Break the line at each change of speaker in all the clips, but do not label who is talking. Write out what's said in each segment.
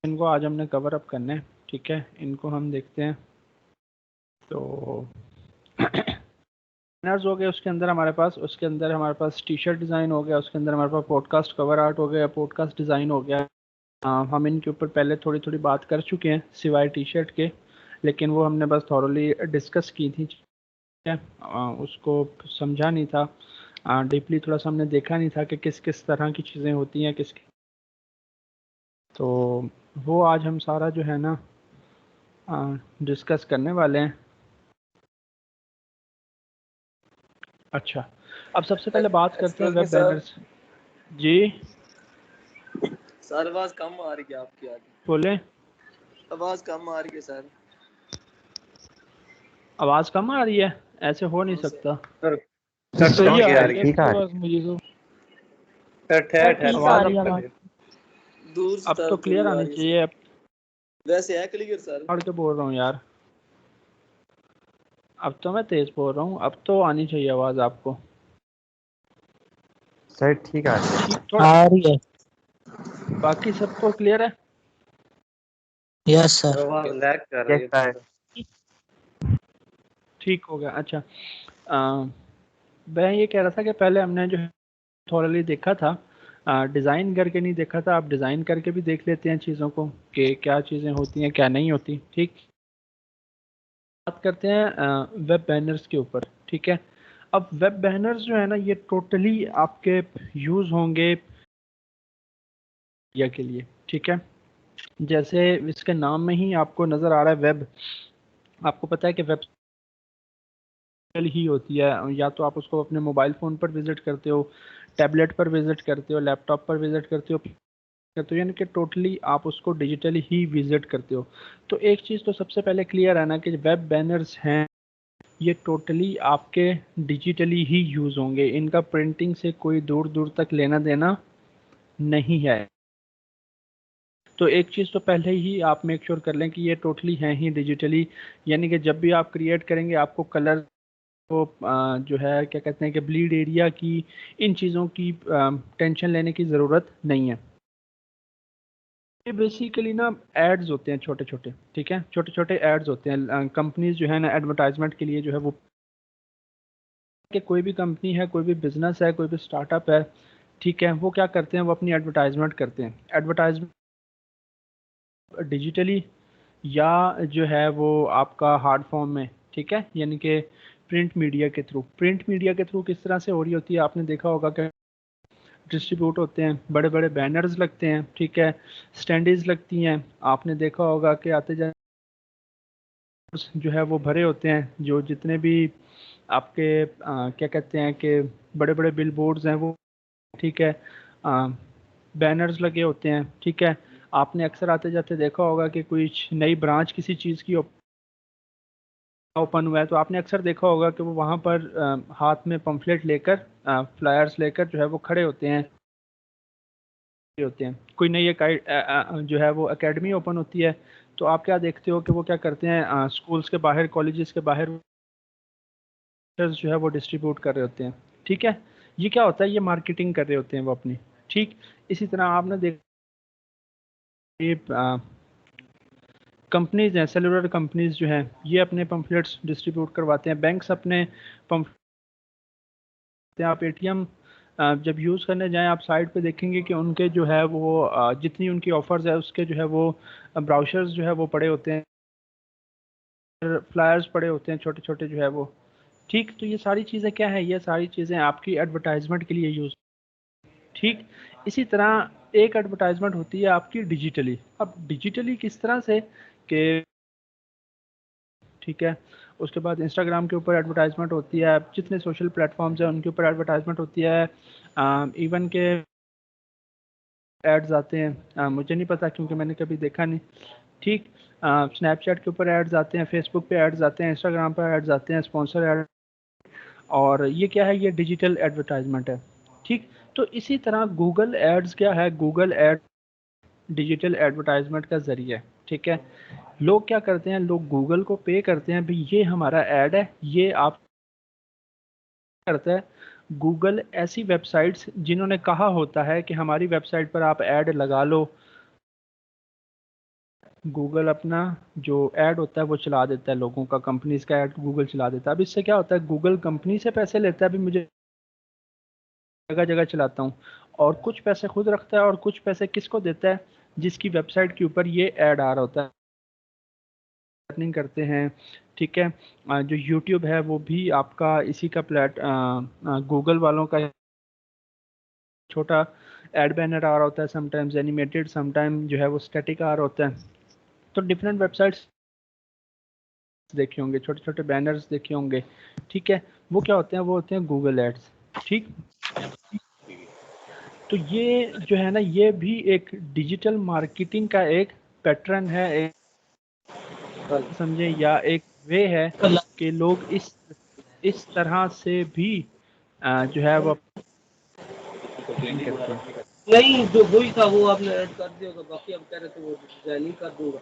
इनको आज हमने कवर अप करना है, ठीक है। इनको हम देखते हैं। तो बैनर्स हो गए, उसके अंदर हमारे पास टी शर्ट डिज़ाइन हो गया, उसके अंदर हमारे पास पॉडकास्ट कवर आर्ट हो गया, पॉडकास्ट डिज़ाइन हो गया। हम इनके ऊपर पहले थोड़ी थोड़ी बात कर चुके हैं सिवाय टी शर्ट के, लेकिन वो हमने बस थॉरली डिस्कस की थी, ठीक है। उसको समझा नहीं था, डीपली थोड़ा सा हमने देखा नहीं था कि किस किस तरह की चीज़ें होती हैं तो वो आज हम सारा जो है ना डिस्कस करने वाले हैं। अच्छा, अब सबसे पहले बात करते हैं
एक्सक्यूज मी
वेब
सर।
बैनर्स। जी
सर आवाज कम आ रही है आपकी आगे।
बोले,
आवाज कम आ रही है सर।
आवाज़ कम आ रही है? ऐसे हो नहीं
हाँ सर।
सकता।
सर सर
सही
ठीक
आ
है
रही है
ठीक है
आवाज मुझे तो।
सर ठहर ठहर
ठीक आ
आवाज
रही
अब
है
कर
आवाज।
दे।
दूर से
अब तो
तरफ
क्लियर
थोड़ी आ
आनी
रही है
चाहिए। अब
सर। वैसे है क्लियर सर।
पढ़ के बोल रहा हूँ यार, अब तो मैं तेज़ बोल रहा हूँ, अब तो आनी चाहिए आवाज़ आपको।
सर ठीक है
ठीक, थोड़ा
आ रही है।
बाकी सबको क्लियर है?
Yes
sir
sir.
आवाज लैग कर रही है।
ठीक हो गया। अच्छा, मैं ये कह रहा था कि पहले हमने जो थोरली देखा था, डिज़ाइन करके नहीं देखा था। आप डिज़ाइन करके भी देख लेते हैं चीज़ों को कि क्या चीज़ें होती हैं क्या नहीं होती, ठीक। बात करते हैं वेब बैनर्स के ऊपर, ठीक है। अब वेब बैनर्स जो है ना, ये टोटली आपके यूज़ होंगे या के लिए, ठीक है। जैसे इसके नाम में ही आपको नज़र आ रहा है वेब, आपको पता है कि वेब ही होती है, या तो आप उसको अपने मोबाइल फ़ोन पर विज़िट करते हो, टैबलेट पर विज़िट करते हो, लैपटॉप पर विज़िट करते हो, यानी कि टोटली आप उसको डिजिटली ही विज़िट करते हो। तो एक चीज़ तो सबसे पहले क्लियर है ना कि वेब बैनर्स हैं, ये टोटली आपके डिजिटली ही यूज़ होंगे, इनका प्रिंटिंग से कोई दूर दूर तक लेना देना नहीं है। तो एक चीज़ तो पहले ही आप मेक श्योर कर लें कि ये टोटली हैं ही डिजिटली, यानी कि जब भी आप क्रिएट करेंगे आपको कलर को जो है क्या कहते हैं कि ब्लीड एरिया की, इन चीज़ों की टेंशन लेने की ज़रूरत नहीं है। ये बेसिकली ना एड्स होते हैं छोटे छोटे, ठीक है, छोटे छोटे एड्स होते हैं। कंपनीज जो है ना एडवर्टाइजमेंट के लिए जो है वो, कि कोई भी कंपनी है, कोई भी बिजनेस है, कोई भी स्टार्टअप है, ठीक है, वो क्या करते हैं, वो अपनी एडवर्टाइजमेंट करते हैं। एडवर्टाइजमेंट डिजिटली या जो है वो आपका हार्ड फॉर्म में, ठीक है, यानी कि प्रिंट मीडिया के थ्रू। प्रिंट मीडिया के थ्रू किस तरह से हो रही होती है, आपने देखा होगा कि डिस्ट्रीब्यूट होते हैं, बड़े बड़े बैनर्स लगते हैं, ठीक है, स्टैंडीज लगती हैं। आपने देखा होगा कि आते जाते जो है वो भरे होते हैं, जो जितने भी आपके क्या कहते हैं कि बड़े बड़े बिल बोर्ड्स हैं वो, ठीक है, बैनर्स लगे होते हैं, ठीक है। आपने अक्सर आते जाते देखा होगा कि कुछ नई ब्रांच किसी चीज़ की ओपन हुआ है, तो आपने अक्सर देखा होगा कि वो वहाँ पर हाथ में पम्फलेट लेकर, फ्लायर्स लेकर जो है वो खड़े होते हैं। कोई नई एक जो है वो एकेडमी ओपन होती है, तो आप क्या देखते हो कि वो क्या करते हैं, स्कूल्स के बाहर, कॉलेजेस के बाहर जो है वो डिस्ट्रीब्यूट कर रहे होते हैं, ठीक है। ये क्या होता है, ये मार्केटिंग कर रहे होते हैं वो अपनी, ठीक। इसी तरह आपने देखा कंपनीज हैं, सेलुलर कंपनीज जो हैं, ये अपने पम्फलेट्स डिस्ट्रीब्यूट करवाते हैं। बैंक्स अपने पम्फलेट, आप एटीएम जब यूज़ करने जाएं, आप साइट पे देखेंगे कि उनके जो है वो जितनी उनकी ऑफर्स है उसके जो है वो ब्राउचर्स जो है वो पड़े होते हैं, फ्लायर्स पड़े होते हैं छोटे छोटे जो है वो, ठीक। तो ये सारी चीज़ें क्या है, ये सारी चीज़ें आपकी एडवर्टाइजमेंट के लिए यूज़, ठीक। इसी तरह एक एडवर्टाइजमेंट होती है आपकी डिजिटली। अब डिजिटली किस तरह से कि, ठीक है, उसके बाद इंस्टाग्राम के ऊपर एडवर्टाइजमेंट होती है, जितने सोशल प्लेटफॉर्म्स हैं उनके ऊपर एडवर्टाइजमेंट होती है, इवन के एड्स आते हैं, मुझे नहीं पता क्योंकि मैंने कभी देखा नहीं, ठीक। स्नैपचैट के ऊपर एड्स आते हैं, फेसबुक पे एड्स आते हैं, इंस्टाग्राम पर एड्स आते हैं, स्पॉन्सर एड, और ये क्या है, ये डिजिटल एडवर्टाइजमेंट है, ठीक। तो इसी तरह गूगल एड्स क्या है, गूगल एड डिजिटल एडवर्टाइजमेंट का जरिए, ठीक है। लोग क्या करते हैं, लोग गूगल को पे करते हैं, भाई ये हमारा ऐड है, ये आप करता है गूगल ऐसी वेबसाइट्स जिन्होंने कहा होता है कि हमारी वेबसाइट पर आप ऐड लगा लो, गूगल अपना जो ऐड होता है वो चला देता है, लोगों का, कंपनीज का ऐड गूगल चला देता है। अब इससे क्या होता है, गूगल कंपनी से पैसे लेता है, अभी मुझे जगह जगह चलाता हूँ, और कुछ पैसे खुद रखता है और कुछ पैसे किसको देता है, जिसकी वेबसाइट के ऊपर ये ऐड आ रहा होता है, अर्निंग करते हैं। ठीक है, जो यूट्यूब है वो भी आपका इसी का गूगल वालों का छोटा एड बैनर आ रहा होता है, समटाइम्स एनिमेटेड, समटाइम जो है वो स्टैटिक आ रहा होता है। तो डिफरेंट वेबसाइट्स देखे होंगे, छोटे छोटे बैनर्स देखे होंगे। ठीक है, वो क्या होते हैं, वो होते हैं गूगल एड्स। ठीक, तो ये जो है ना, ये भी एक डिजिटल मार्केटिंग का एक पैटर्न है, एक समझे, या एक वे है कि लोग इस तरह से भी जो है वो करते हैं।
नहीं, जो वही था वो आपने ऐड कर दिया होगा, बाकी आप कह रहे थे वो डिजाइनिंग कर दूंगा,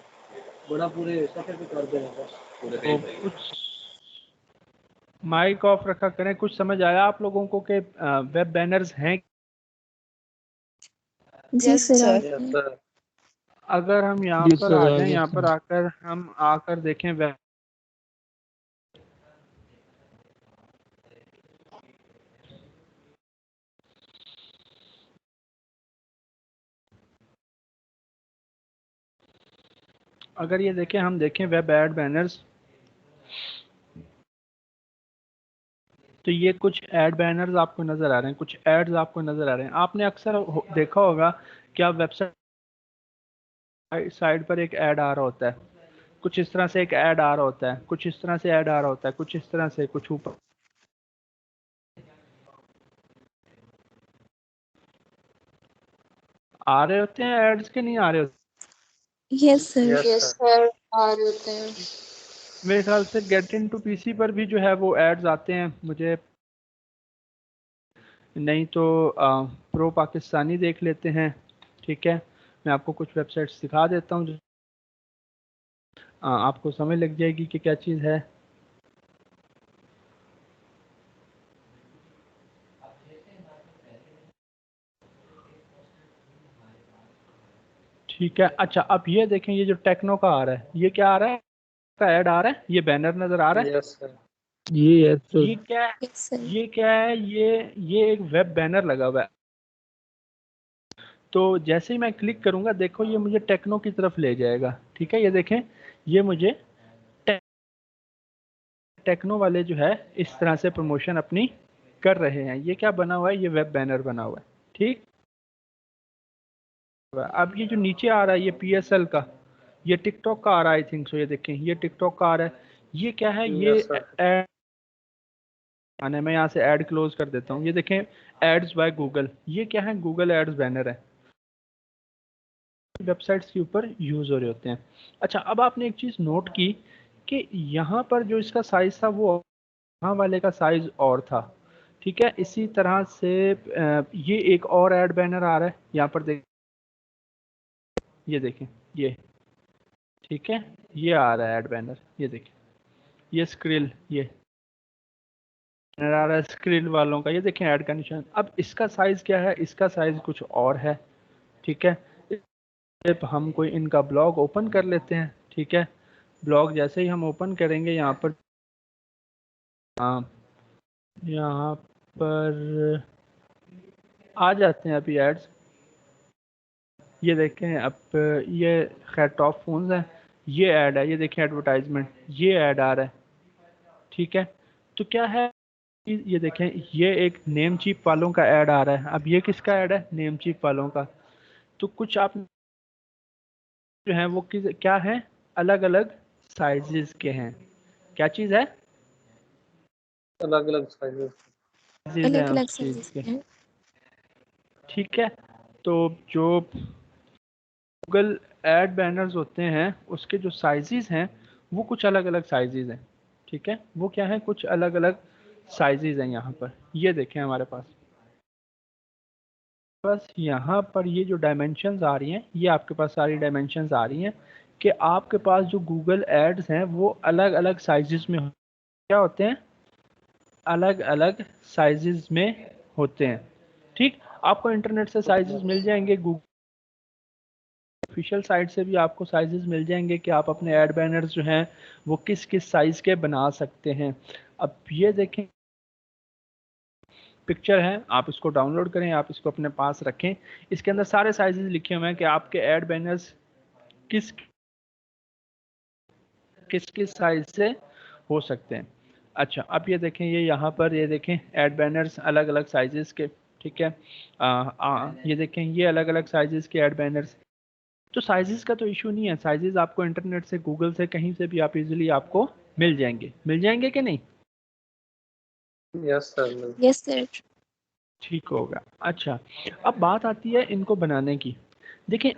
बड़ा पूरे सफर पे कर देना बस पूरे
तो कुछ माइक ऑफ रखा करें। कुछ समझ आया आप लोगों को कि वेब बैनर्स हैं?
जी सर।
सर।
अगर हम यहाँ
जी
पर
सर,
आ
आ
जाएं,
गया
यहाँ पर
सर।
आकर हम आकर देखें वेब, अगर ये देखें, हम देखें वेब एड बैनर्स, तो ये कुछ एड बैनर्स आपको नजर आ रहे हैं, कुछ एड्स आपको नजर आ रहे हैं। आपने अक्सर देखा होगा कि आप वेबसाइट साइड पर एक ऐड आ रहा होता है, कुछ इस तरह से एक ऐड आ रहा होता है, कुछ इस तरह से ऐड आ रहा होता है, कुछ इस तरह से, कुछ ऊपर आ रहे होते हैं एड्स के, नहीं आ रहे होते?
Yes sir.
Yes sir.
आ रहे होते हैं।
मेरे ख्याल से गेट इन टू पीसी पर भी जो है वो एड्स आते हैं, मुझे नहीं तो प्रो पाकिस्तानी देख लेते हैं। ठीक है, मैं आपको कुछ वेबसाइट्स दिखा देता हूँ, आपको समझ लग जाएगी कि क्या चीज़ है। ठीक है, अच्छा अब ये देखें, ये जो टेक्नो का आ रहा है, ये क्या आ रहा है, का ऐड आ रहा है, ये बैनर नजर आ रहा है।
Yes sir.
ये सर।
ये क्या है,
यस सर।
ये क्या है, ये एक वेब बैनर लगा हुआ है। तो जैसे ही मैं क्लिक करूंगा, देखो ये मुझे टेक्नो की तरफ ले जाएगा। ठीक है, ये देखें, ये मुझे टेक्नो वाले जो है इस तरह से प्रमोशन अपनी कर रहे हैं। ये क्या बना हुआ है, ये वेब बैनर बना हुआ है। ठीक, अब ये जो नीचे आ रहा है, ये पीएसएल का, ये टिकटॉक का आ रहा है, आई थिंक सो। ये देखें, ये टिकटॉक का आ रहा है। ये क्या है, ये
यस सर।
ऐड आने, मैं यहाँ से ऐड क्लोज कर देता हूँ। ये देखें, एड्स बाय गूगल, ये क्या है, गूगल एड्स बैनर है, वेबसाइट्स के ऊपर यूज हो रहे होते हैं। अच्छा, अब आपने एक चीज नोट की कि यहाँ पर जो इसका साइज था वो यहाँ वाले का साइज और था। ठीक है, इसी तरह से ये एक और ऐड बैनर आ रहा है यहाँ पर, देख, ये देखें, ये ठीक है, ये आ रहा है ऐड बैनर, ये देखें, ये स्क्रिल, ये बैनर आ रहा है स्क्रिल वालों का, ये देखें ऐड का निशान। अब इसका साइज क्या है, इसका साइज कुछ और है। ठीक है, हम कोई इनका ब्लॉग ओपन कर लेते हैं। ठीक है, ब्लॉग जैसे ही हम ओपन करेंगे, यहाँ पर यहाँ पर आ जाते हैं अभी एड्स। ये देखें, अब ये खैर टॉप फोन्स हैं, ये ऐड है, ये देखें एडवर्टाइजमेंट, ये ऐड आ रहा है। ठीक है, तो क्या है, ये देखें, ये एक नेम चीप वालों का ऐड आ रहा है। अब ये किसका ऐड है, नेम चीप वालों का। तो कुछ आप जो हैं वो क्या है, अलग अलग साइजेस के हैं। क्या चीज़ है,
अलग अलग साइजेस।
साइजेस हैं
अलग अलग
उस चीज़
साइजेस
के।
के हैं।
ठीक है, तो जो गूगल एड बैनर्स होते हैं उसके जो साइजेस हैं वो कुछ अलग अलग साइजेस हैं। ठीक है, वो क्या है, कुछ अलग अलग साइजेस हैं। यहाँ पर ये देखें, हमारे पास बस यहाँ पर ये जो डायमेंशंस आ रही हैं, ये आपके पास सारी डायमेंशंस आ रही हैं कि आपके पास जो गूगल एड्स हैं वो अलग अलग साइजेस में क्या होते हैं, अलग अलग साइजेस में होते हैं। ठीक, आपको इंटरनेट से साइजेस मिल जाएंगे, गूगल ऑफिशियल साइट से भी आपको साइजेस मिल जाएंगे कि आप अपने एड बैनर्स जो हैं वो किस किस साइज़ के बना सकते हैं। अब ये देखें पिक्चर है, आप इसको डाउनलोड करें, आप इसको अपने पास रखें। इसके अंदर सारे साइजेस लिखे हुए हैं कि आपके एड बैनर्स किस किस किस साइज से हो सकते हैं। अच्छा, अब ये देखें, ये यहाँ पर ये देखें एड बैनर्स अलग अलग साइजेस के, ठीक है। ये देखें ये अलग अलग साइजेस के एड बैनर्स। तो साइजेस का तो इशू नहीं है, साइजेस आपको इंटरनेट से, गूगल से, कहीं से भी आप इजीली आपको मिल जाएंगे कि नहीं?
Yes sir.
Yes sir.
ठीक होगा। अच्छा, अब बात आती है इनको बनाने की। देखिए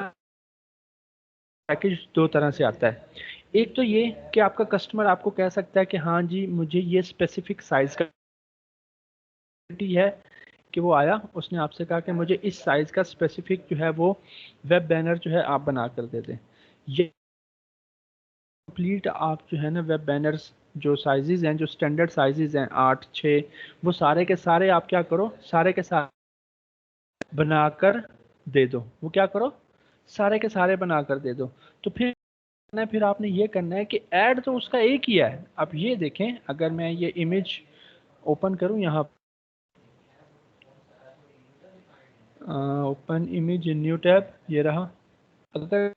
पैकेज दो तरह से आता है। एक तो ये कि आपका कस्टमर आपको कह सकता है कि हाँ जी मुझे ये स्पेसिफिक साइज का है, कि वो आया उसने आपसे कहा कि मुझे इस साइज का स्पेसिफिक जो है वो वेब बैनर जो है आप बना कर दे दें। ये कंप्लीट आप जो है ना वेब बैनर्स जो साइजेस हैं, जो स्टैंडर्ड साइजेस हैं 8, 6, वो सारे के सारे आप क्या करो, सारे के सारे बनाकर दे दो। वो क्या करो, सारे के सारे बनाकर दे दो। तो फिर आपने ये करना है कि ऐड तो उसका एक ही है। अब ये देखें, अगर मैं ये इमेज ओपन करूं, यहाँ open image in new tab, ये रहा, अगर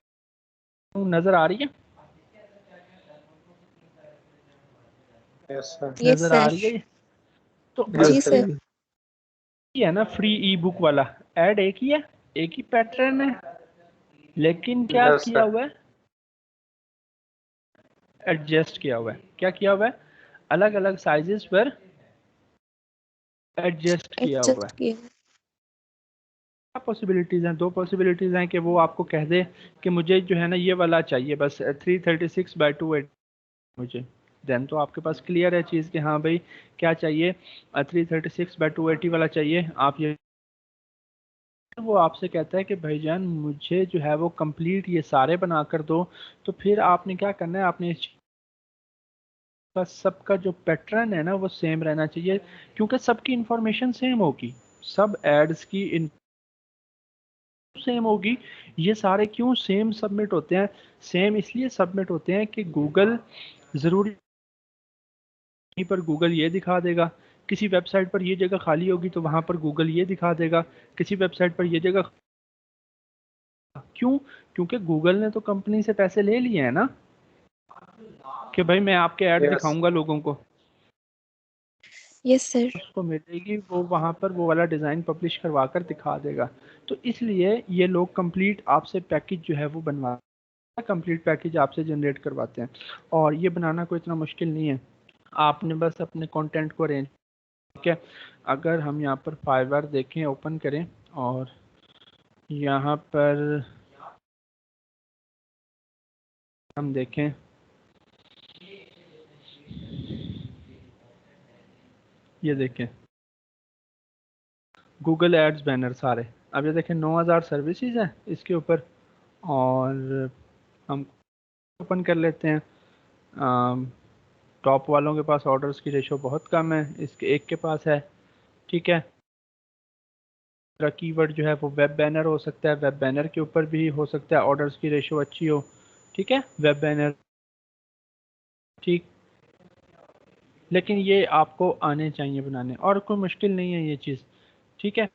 नजर आ रही है,
यस सर।
यस
नजर आ
सर।
रही है ये? तो
जी
यस
सर।
ये है ना फ्री ई बुक वाला ऐड एक ही है, एक ही पैटर्न है, लेकिन क्या
यस
किया
सर।
हुआ है, एडजस्ट किया हुआ है। क्या किया हुआ है, अलग अलग साइजेस पर एडजस्ट किया हुआ है।
एडजस्ट किया।
क्या पॉसिबिलिटीज़ हैं, दो पॉसिबिलिटीज़ हैं कि वो आपको कह दे कि मुझे जो है ना ये वाला चाहिए बस 336/280 मुझे, देन तो आपके पास क्लियर है चीज़ कि हाँ भाई क्या चाहिए, 336/280 वाला चाहिए। आप ये वो आपसे कहता है कि भाईजान मुझे जो है वो कंप्लीट ये सारे बना कर दो। तो फिर आपने क्या करना है, आपने इस का सबका जो पैटर्न है ना वो सेम रहना चाहिए, क्योंकि सबकी इंफॉर्मेशन सेम होगी, सब एड्स की सेम होगी। ये सारे क्यों सेम सबमिट होते हैं, सेम इसलिए सबमिट होते हैं कि गूगल ज़रूरी कहीं पर गूगल ये दिखा देगा, किसी वेबसाइट पर ये जगह खाली होगी तो वहाँ पर गूगल ये दिखा देगा, किसी वेबसाइट पर ये जगह। क्यों? क्योंकि गूगल ने तो कंपनी से पैसे ले लिए हैं ना, कि भाई मैं आपके ऐड
यस।
दिखाऊंगा लोगों को,
यस सर।
उसको मिलेगी वो वहाँ पर वो वाला डिज़ाइन पब्लिश करवा कर दिखा देगा। तो इसलिए ये लोग कंप्लीट आपसे पैकेज जो है वो बनवा, कंप्लीट पैकेज आपसे जनरेट करवाते हैं। और ये बनाना कोई इतना मुश्किल नहीं है, आपने बस अपने कंटेंट को अरेंज, ठीक है। अगर हम यहाँ पर फाइवर देखें, ओपन करें और यहाँ पर हम देखें, ये देखें गूगल एड्स बैनर सारे। अब ये देखें 9000 सर्विसेज हैं इसके ऊपर, और हम ओपन कर लेते हैं। टॉप वालों के पास ऑर्डर्स की रेशो बहुत कम है, इसके एक के पास है, ठीक है। कीवर्ड जो है वो वेब बैनर हो सकता है, वेब बैनर के ऊपर भी हो सकता है ऑर्डर्स की रेशो अच्छी हो, ठीक है, वेब बैनर, ठीक। लेकिन ये आपको आने चाहिए बनाने, और कोई मुश्किल नहीं है ये चीज़, ठीक है।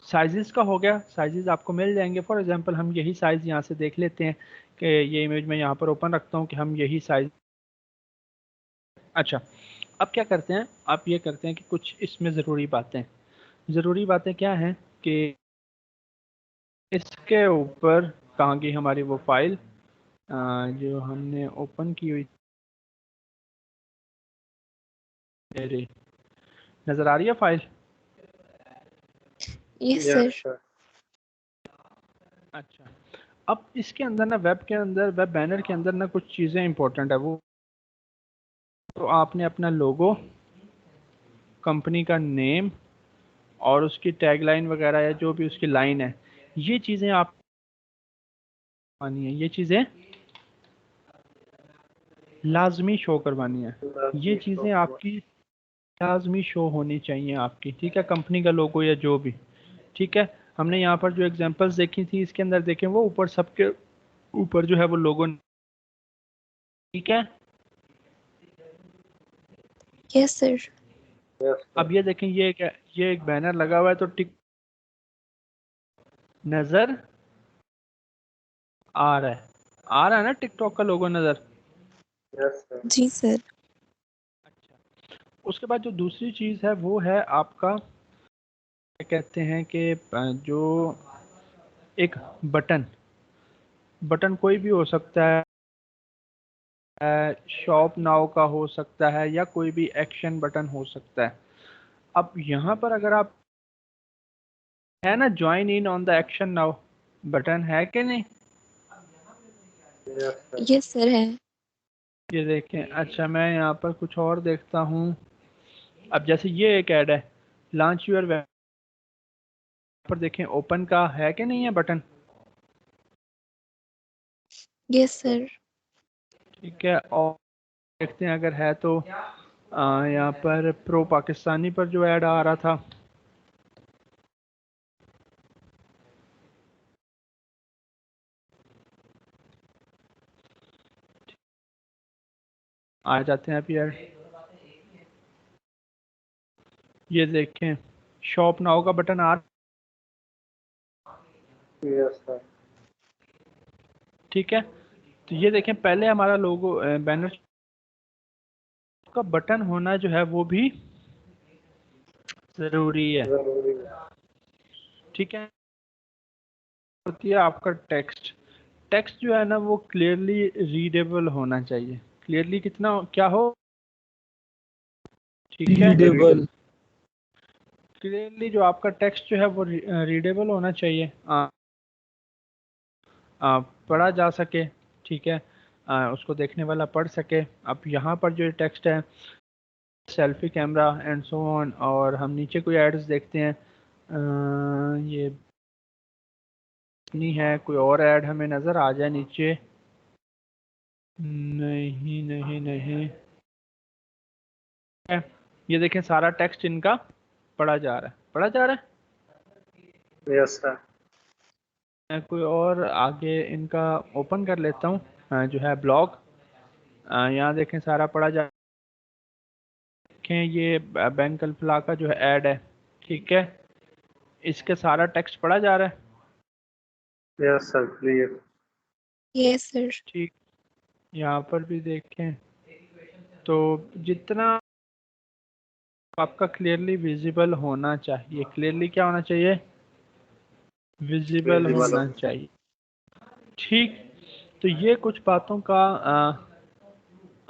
साइजेस का हो गया, साइजेस आपको मिल जाएंगे। फॉर एग्जांपल हम यही साइज़ यहाँ से देख लेते हैं कि ये इमेज में यहाँ पर ओपन रखता हूँ कि हम यही साइज़। अच्छा, अब क्या करते हैं, आप ये करते हैं कि कुछ इसमें ज़रूरी बातें क्या हैं कि इसके ऊपर कहाँ गई हमारी वो फाइल जो हमने ओपन की हुई, मेरी नज़र आ रही है file?
Yes
yes
sir.
Sir.
अच्छा, अब इसके अंदर ना वेब के अंदर, वेब बैनर के अंदर ना कुछ चीज़ें इंपॉर्टेंट है। वो तो आपने अपना लोगो, कंपनी का नेम और उसकी टैगलाइन वगैरह या जो भी उसकी लाइन है, ये चीज़ें आप करवानी है, ये चीज़ें लाजमी शो करवानी है। ये चीज़ें आपकी लाजमी शो होनी चाहिए आपकी, ठीक है, कंपनी का लोगो या जो भी, ठीक है। हमने यहाँ पर जो एग्जांपल्स देखी थी इसके अंदर देखें वो ऊपर सबके ऊपर जो है वो लोगो, ठीक है।
Yes, sir.
अब ये देखें ये एक बैनर लगा हुआ है तो टिक नजर आ रहा है ना टिकटॉक का लोगो नजर।
जी सर।
अच्छा, उसके बाद जो दूसरी चीज है वो है आपका क्या कहते हैं कि जो एक बटन कोई भी हो सकता है, शॉप नाउ का हो सकता है या कोई भी एक्शन बटन हो सकता है। अब यहाँ पर अगर आप है ना join in on the action now button है कि नहीं?
यस सर है।
ये देखें। अच्छा, मैं यहाँ पर कुछ और देखता हूँ। अब जैसे ये एक ऐड है लॉन्च यूर वेब पर देखें ओपन का है कि नहीं है बटन?
Yes sir.
ठीक है, और देखते हैं अगर है तो यहाँ पर प्रो पाकिस्तानी पर जो ऐड आ रहा था आ जाते हैं अभी ऐड। ये देखें शॉप नाउ का बटन आ ठीक है। तो ये देखें पहले हमारा लोगो बैनर का बटन होना जो है वो भी जरूरी है, ठीक है। होती है आपका टेक्स्ट जो है ना वो क्लियरली रीडेबल होना चाहिए। क्लियरली कितना क्या हो, ठीक है।
रीडेबल।
क्लियरली जो आपका टेक्स्ट जो है वो रीडेबल होना चाहिए, पढ़ा जा सके, ठीक है। उसको देखने वाला पढ़ सके। अब यहाँ पर जो टेक्स्ट है selfie camera and so on, और हम नीचे कोई एड्स देखते हैं ये नहीं है, कोई और ऐड हमें नज़र आ जाए नीचे। नहीं नहीं नहीं है। ये देखें सारा टेक्स्ट इनका पढ़ा जा रहा है।
Yes sir.
मैं कोई और आगे इनका ओपन कर लेता हूँ जो है ब्लॉग। यहाँ देखें सारा पढ़ा जा देखें ये बैंक अल्फला का जो है ऐड है, ठीक है। इसके सारा टेक्स्ट पढ़ा जा रहा है।
Yes sir clear.
Yes sir.
ठीक, यहाँ पर भी देखें तो जितना आपका क्लियरली विजिबल होना चाहिए, क्लियरली क्या होना चाहिए, विजिबल होना चाहिए, ठीक। तो ये कुछ बातों का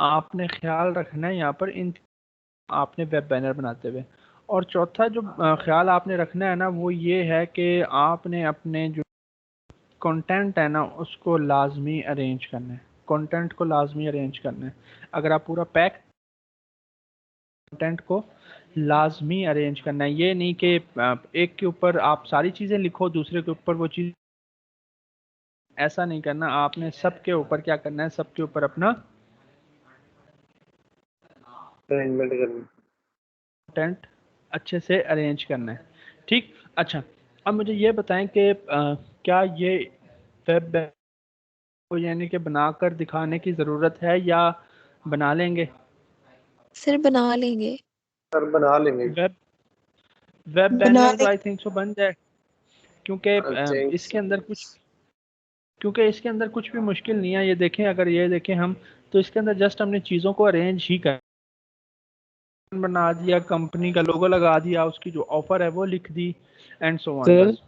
आपने ख्याल रखना है यहाँ पर इन आपने वेब बैनर बनाते हुए। और चौथा जो ख्याल आपने रखना है ना वो ये है कि आपने अपने जो कंटेंट है ना उसको लाजमी अरेंज करना है, कंटेंट को लाजमी अरेंज करना है। अगर आप पूरा पैक कंटेंट को लाजमी अरेंज करना है, ये नहीं कि एक के ऊपर आप सारी चीज़ें लिखो दूसरे के ऊपर वो चीज़, ऐसा नहीं करना। आपने सबके ऊपर क्या करना है, सबके ऊपर अपना कंटेंट अच्छे से अरेंज करना है, ठीक। अच्छा, अब मुझे ये बताएं कि क्या ये वेब को यानी कि बनाकर दिखाने की ज़रूरत है या बना लेंगे?
सर बना लेंगे।
सर बना लेंगे।
वेब वेब
बना
बैनर तो आई थिंक सो बन जाए, क्योंकि इसके अंदर कुछ भी मुश्किल नहीं है। ये देखें, अगर ये देखें हम तो इसके अंदर जस्ट हमने चीज़ों को अरेंज ही कर बना दिया, कंपनी का लोगो लगा दिया, उसकी जो ऑफर है वो लिख दी एंड सो ऑन।
सर
बस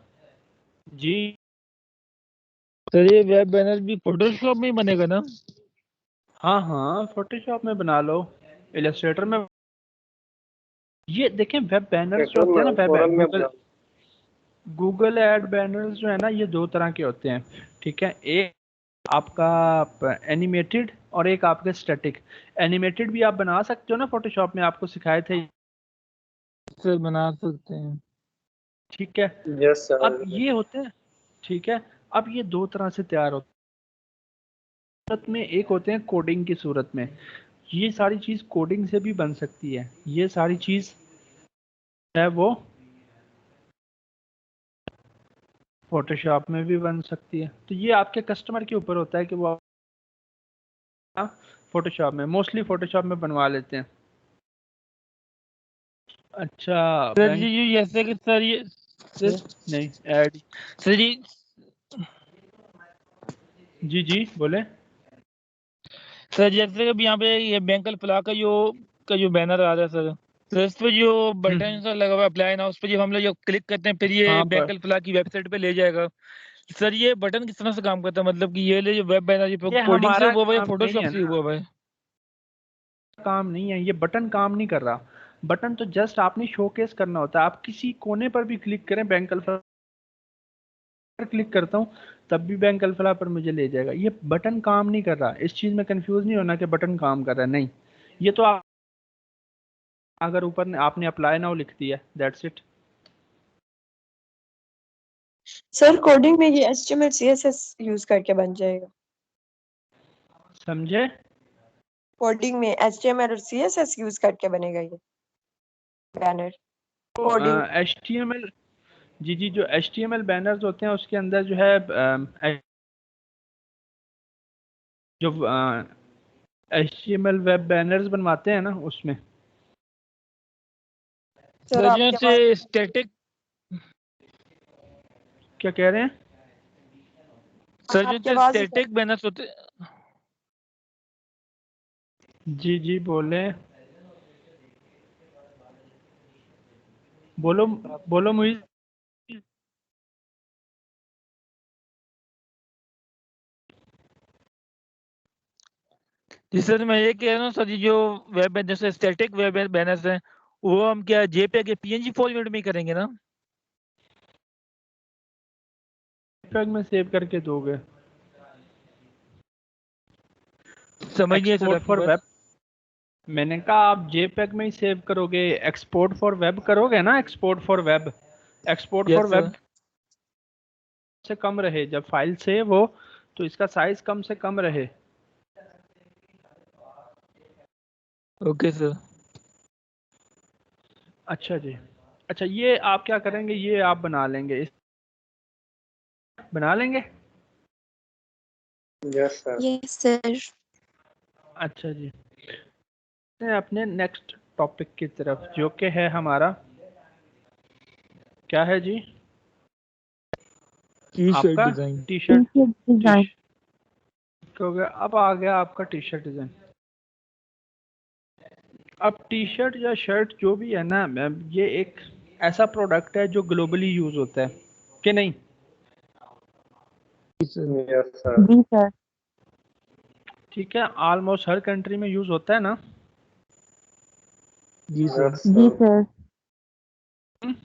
जी
सर ये वेब बैनर भी फोटोशॉप में ही बनेगा ना?
हाँ हाँ, फोटोशॉप में बना लो, इलस्ट्रेटर में। ये देखें वेब बैनर्स जो होते हैं ना, वेब गूगल एड बैनर्स जो है ना ये दो तरह के होते हैं, ठीक है। एक आपका एनिमेटेड और एक आपके स्टैटिक। एनिमेटेड भी आप बना सकते हो ना, फोटोशॉप में आपको सिखाए थे,
सर बना सकते हैं।
ठीक है।
Yes sir.
अब ये होते हैं, ठीक है। अब ये दो तरह से तैयार होते हैं सूरत में, एक होते हैं कोडिंग की सूरत में। ये सारी चीज़ कोडिंग से भी बन सकती है, ये सारी चीज़ है वो फोटोशॉप में भी बन सकती है। तो ये आपके कस्टमर के ऊपर होता है कि वो फोटोशॉप में, मोस्टली फोटोशॉप में बनवा लेते हैं। अच्छा
सर
बैंक
ये जैसे कि सर ये सर
नहीं ऐड।
सर ये
जी जी बोले।
सर जैसे कि यहाँ पे ये बैंक फ्ला का जो बैनर आ रहा है सर, तो इस पे जो बटन सा लगा हुआ है अप्लाई नाउ, उस पे जब हम लोग जो क्लिक करते हैं फिर ये
हाँ
बैंक फ्ला की वेबसाइट पे ले जाएगा। सर ये बटन किस तरह से काम करता है, मतलब कि ये जो वेब बैनर ये
ये
कोडिंग से
हमारा
हुआ हुआ है या
काम नहीं
फोटोशॉप
है
से
ना,
हुआ हुआ है?
काम नहीं है, ये बटन काम नहीं कर रहा। बटन तो जस्ट आपने शोकेस करना होता है। आप किसी कोने पर भी क्लिक करें, बैंक अल्फा पर क्लिक करता हूँ तब भी बैंक अल्फा पर मुझे ले जाएगा। ये बटन काम नहीं कर रहा। इस चीज में कंफ्यूज नहीं होना कि बटन काम कर रहा है, नहीं। ये तो आप अगर ऊपर आपने अप्लाई नाउ लिख दिया, दैट्स इट।
सर कोडिंग में ये HTML CSS यूज करके बन जाएगा।
समझे?
कोडिंग में HTML और CSS यूज करके बनेगा ये बैनर कोडिंग।
HTML, जी जी, जो HTML बैनर्स होते हैं उसके अंदर जो है जो HTML वेब बैनर्स बनवाते हैं ना, उसमें
सर
सर
आपके
जैसे
पास
स्टैटिक
क्या कह रहे हैं?
सर
आपके
जो
पास
स्टैटिक बैनर्स होते
जी जी बोले, बोलो बोलो मुझे।
जी सर मैं ये कह रहा हूँ सर, ये जो वेब जैसे स्टैटिक वेब बैनर्स हैं वो हम क्या JPEG या PNG फॉर्मेट में ही करेंगे ना?
JPEG में सेव करके दोगे?
समझ नहीं है सर
एक्सपोर्ट
आपकी
फॉर
बात।
वेब, मैंने कहा आप JPEG में ही सेव करोगे। एक्सपोर्ट फॉर वेब करोगे ना, export for web, export for
yes sir.
Web से कम रहे। जब फाइल सेव हो तो इसका साइज कम से कम रहे।
Okay sir.
अच्छा जी। अच्छा, ये आप क्या करेंगे, ये आप बना लेंगे, बना लेंगे।
Yes sir.
Yes sir.
अच्छा जी, अपने नेक्स्ट टॉपिक की तरफ, जो कि है हमारा, क्या है जी?
टी शर्ट
आपका
डिजाइन।
T shirt
design.
हो गया। अब आ गया आपका टी शर्ट डिजाइन। अब टी शर्ट या शर्ट जो भी है ना मैम, ये एक ऐसा प्रोडक्ट है जो ग्लोबली यूज होता है, कि नहीं?
Yes sir.
जी सर।
ठीक है, ऑलमोस्ट हर कंट्री में यूज होता है ना।
जी सर।
यस
जी
सर।
सर।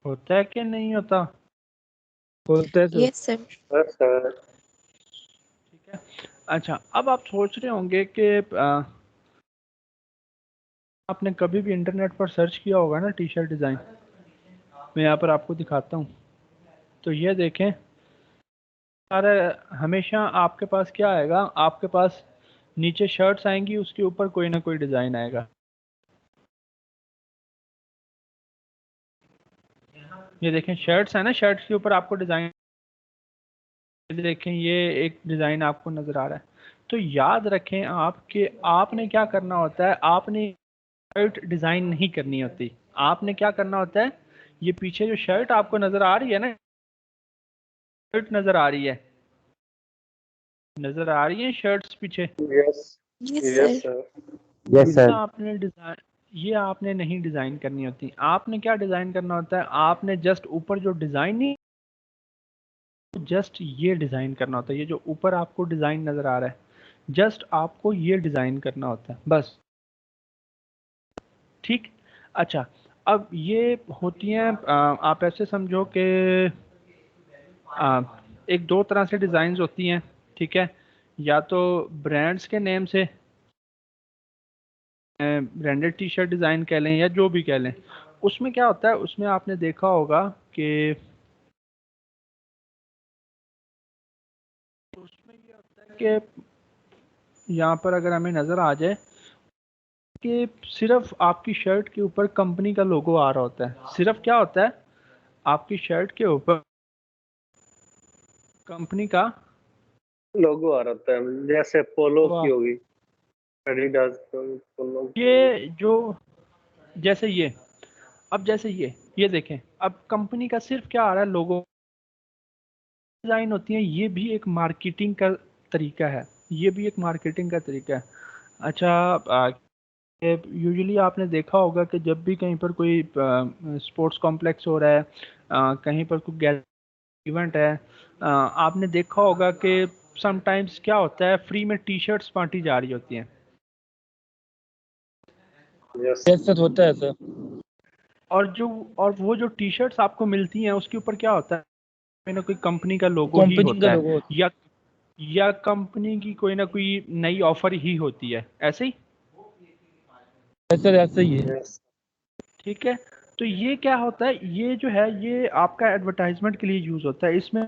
होता है कि नहीं होता?
होता है sir.
Yes sir.
Yes sir.
ठीक है। अच्छा, अब आप सोच रहे होंगे कि आपने कभी भी इंटरनेट पर सर्च किया होगा ना टी शर्ट डिज़ाइन। मैं यहाँ पर आपको दिखाता हूँ। तो ये देखें, सारा हमेशा आपके पास क्या आएगा, आपके पास नीचे शर्ट्स आएंगी, उसके ऊपर कोई ना कोई डिज़ाइन आएगा। ये देखें शर्ट्स है ना, शर्ट्स के ऊपर आपको डिज़ाइन, देखें ये एक डिज़ाइन आपको नज़र आ रहा है। तो याद रखें आप कि आपने क्या करना होता है, आपने शर्ट डिज़ाइन नहीं करनी होती। आपने क्या करना होता है, ये पीछे जो शर्ट आपको नज़र आ रही है ना, शर्ट नज़र आ रही है, नज़र आ रही है शर्ट्स पीछे।
Yes.
Yes
yes
sir.
Sir.
Yes
ये
सर।
आपने डिज़ाइन, ये आपने नहीं डिज़ाइन करनी होती। आपने क्या डिज़ाइन करना होता है, आपने जस्ट ऊपर जो डिज़ाइन नहीं, जस्ट ये डिज़ाइन करना होता है। ये जो ऊपर आपको डिज़ाइन नज़र आ रहा है, जस्ट आपको ये डिज़ाइन करना होता है बस। ठीक। अच्छा, अब ये होती हैं आप ऐसे समझो कि एक दो तरह से डिज़ाइंस होती हैं। ठीक है, या तो ब्रांड्स के नेम से ब्रांडेड टी शर्ट डिज़ाइन कह लें या जो भी कह लें। उसमें क्या होता है, उसमें आपने देखा होगा कि उसमें ये होता है कि यहाँ पर अगर हमें नज़र आ जाए, कि सिर्फ आपकी शर्ट के ऊपर कंपनी का लोगो आ रहा होता है। सिर्फ क्या होता है, आपकी शर्ट के ऊपर कंपनी का
लोगो आ रहा है, जैसे पोलो
वाह।
की होगी, एडिडास पोलो की।
ये जो जैसे ये अब जैसे ये देखें, अब कंपनी का सिर्फ क्या आ रहा है, लोगो डिजाइन होती है। ये भी एक मार्केटिंग का तरीका है, ये भी एक मार्केटिंग का तरीका है। अच्छा, यूजुअली आपने देखा होगा कि जब भी कहीं पर कोई स्पोर्ट्स कॉम्प्लेक्स हो रहा है, कहीं पर कोई इवेंट है, आपने देखा होगा कि समटाइम्स क्या होता है, फ्री में टी शर्ट्स बांटी जा रही होती हैं।
यस
यस सर, होता है सर।
और वो जो टी शर्ट्स आपको मिलती हैं उसके ऊपर क्या होता है, कोई ना कोई कंपनी का लोगो ही
कंपनी का
होता
लोगो
है, या कंपनी की कोई ना कोई नई ऑफर ही होती है, ऐसे ही।
सर, ऐसा ही है।
यस
ठीक है, तो ये क्या होता है, ये जो है ये आपका एडवर्टाइजमेंट के लिए यूज होता है। इसमें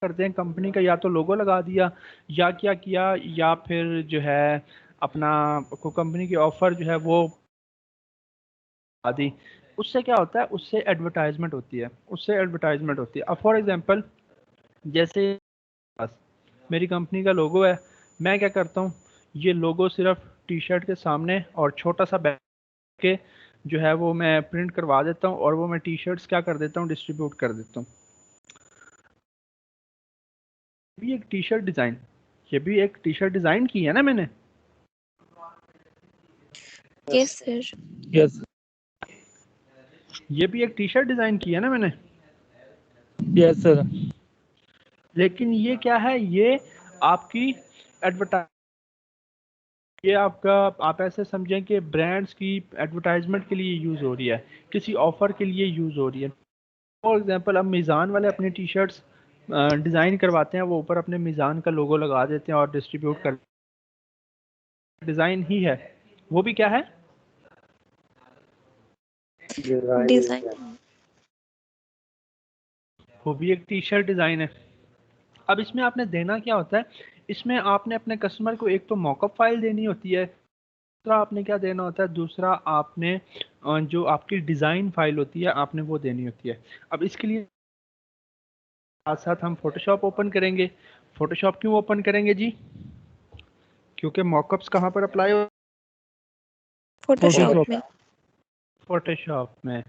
करते हैं कंपनी का या तो लोगो लगा दिया, या क्या किया, या फिर जो है अपना को कंपनी की ऑफर जो है वो आदि। उससे क्या होता है, उससे एडवर्टाइजमेंट होती है, उससे एडवर्टाइजमेंट होती है। अब फॉर एग्जांपल, जैसे मेरी कंपनी का लोगो है, मैं क्या करता हूँ, ये लोगो सिर्फ टी शर्ट के सामने और छोटा सा बैग के जो है वो मैं प्रिंट करवा देता हूँ, और वो मैं टी शर्ट्स क्या कर देता हूँ, डिस्ट्रीब्यूट कर देता हूँ। भी एक टी शर्ट डिज़ाइन, ये भी एक टी शर्ट डिज़ाइन की है ना मैंने।
Yes sir.
यस
ये भी एक टी शर्ट डिज़ाइन की है ना मैंने।
Yes sir.
लेकिन ये क्या है, ये आपकी एडवर्टाइज, ये आपका, आप ऐसे समझें कि ब्रांड्स की एडवर्टाइजमेंट के लिए यूज़ हो रही है, किसी ऑफर के लिए यूज़ हो रही है। फॉर एग्जांपल, अब मीज़ान वाले अपनी टी शर्ट्स डिज़ाइन करवाते हैं, वो ऊपर अपने मीज़ान का लोगो लगा देते हैं और डिस्ट्रीब्यूट कर, डिज़ाइन ही है, वो भी क्या है,
डिजाइन।
वो भी एक टी शर्ट डिज़ाइन है। अब इसमें आपने देना क्या होता है, इसमें आपने अपने कस्टमर को एक तो मॉकअप फाइल देनी होती है, दूसरा आपने क्या देना होता है, दूसरा आपने जो आपकी डिज़ाइन फाइल होती है आपने वो देनी होती है। अब इसके लिए साथ साथ हम फोटोशॉप ओपन करेंगे। फोटोशॉप क्यों ओपन करेंगे जी, क्योंकि मॉकअप्स कहाँ पर अप्लाई हो,
फोटोशॉप में।
फोटोशॉप में।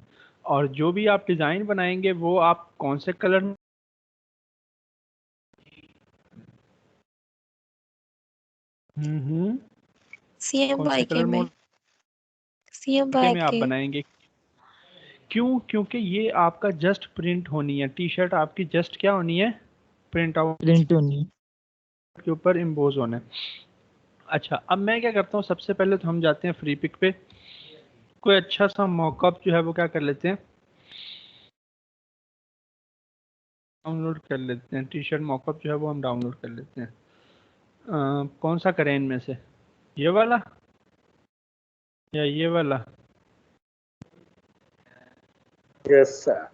और जो भी आप डिज़ाइन बनाएंगे वो आप कौन से कलर में, कौन से
CMYK
कलर
में।
मोड में आप
CMYK।
बनाएंगे, क्यों, क्योंकि ये आपका जस्ट प्रिंट होनी है, टी शर्ट आपकी जस्ट क्या होनी है, प्रिंट आउट
प्रिंट होनी।
के ऊपर इम्पोज होना है। अच्छा, अब मैं क्या करता हूँ, सबसे पहले तो हम जाते हैं फ्री पिक पे, कोई अच्छा सा मॉकअप जो है वो क्या कर लेते हैं, डाउनलोड कर लेते हैं। टी शर्ट मॉकअप जो है वो हम डाउनलोड कर लेते हैं। कौन सा करें इनमें से, ये वाला या ये वाला।
Yes sir.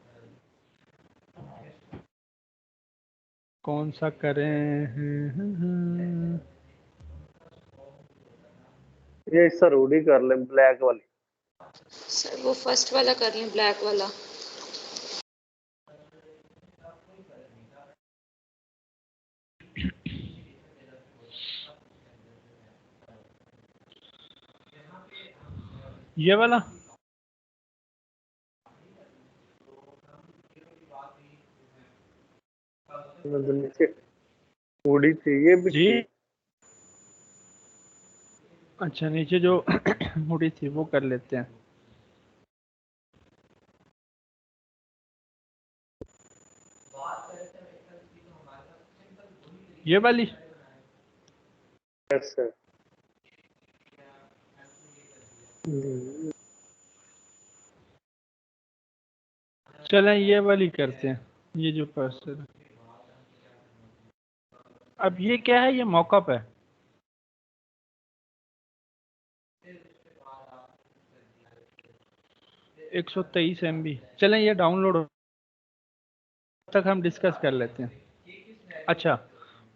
कौन सा करें,
ये सर हुडी कर ले, ब्लैक वाली।
सर वो फर्स्ट वाला कर लें, ब्लैक वाला।
ये वाला।
नीचे हुडी थी, ये भी
जी,
थी।
अच्छा, नीचे जो मुड़ी थी वो कर लेते हैं। ये वाली।
Yes sir.
चलें ये वाली करते हैं, ये जो पर्सन है। अब ये क्या है, ये मॉकअप है। एक 123 MB। चलें ये डाउनलोड तक हम डिस्कस कर लेते हैं। अच्छा,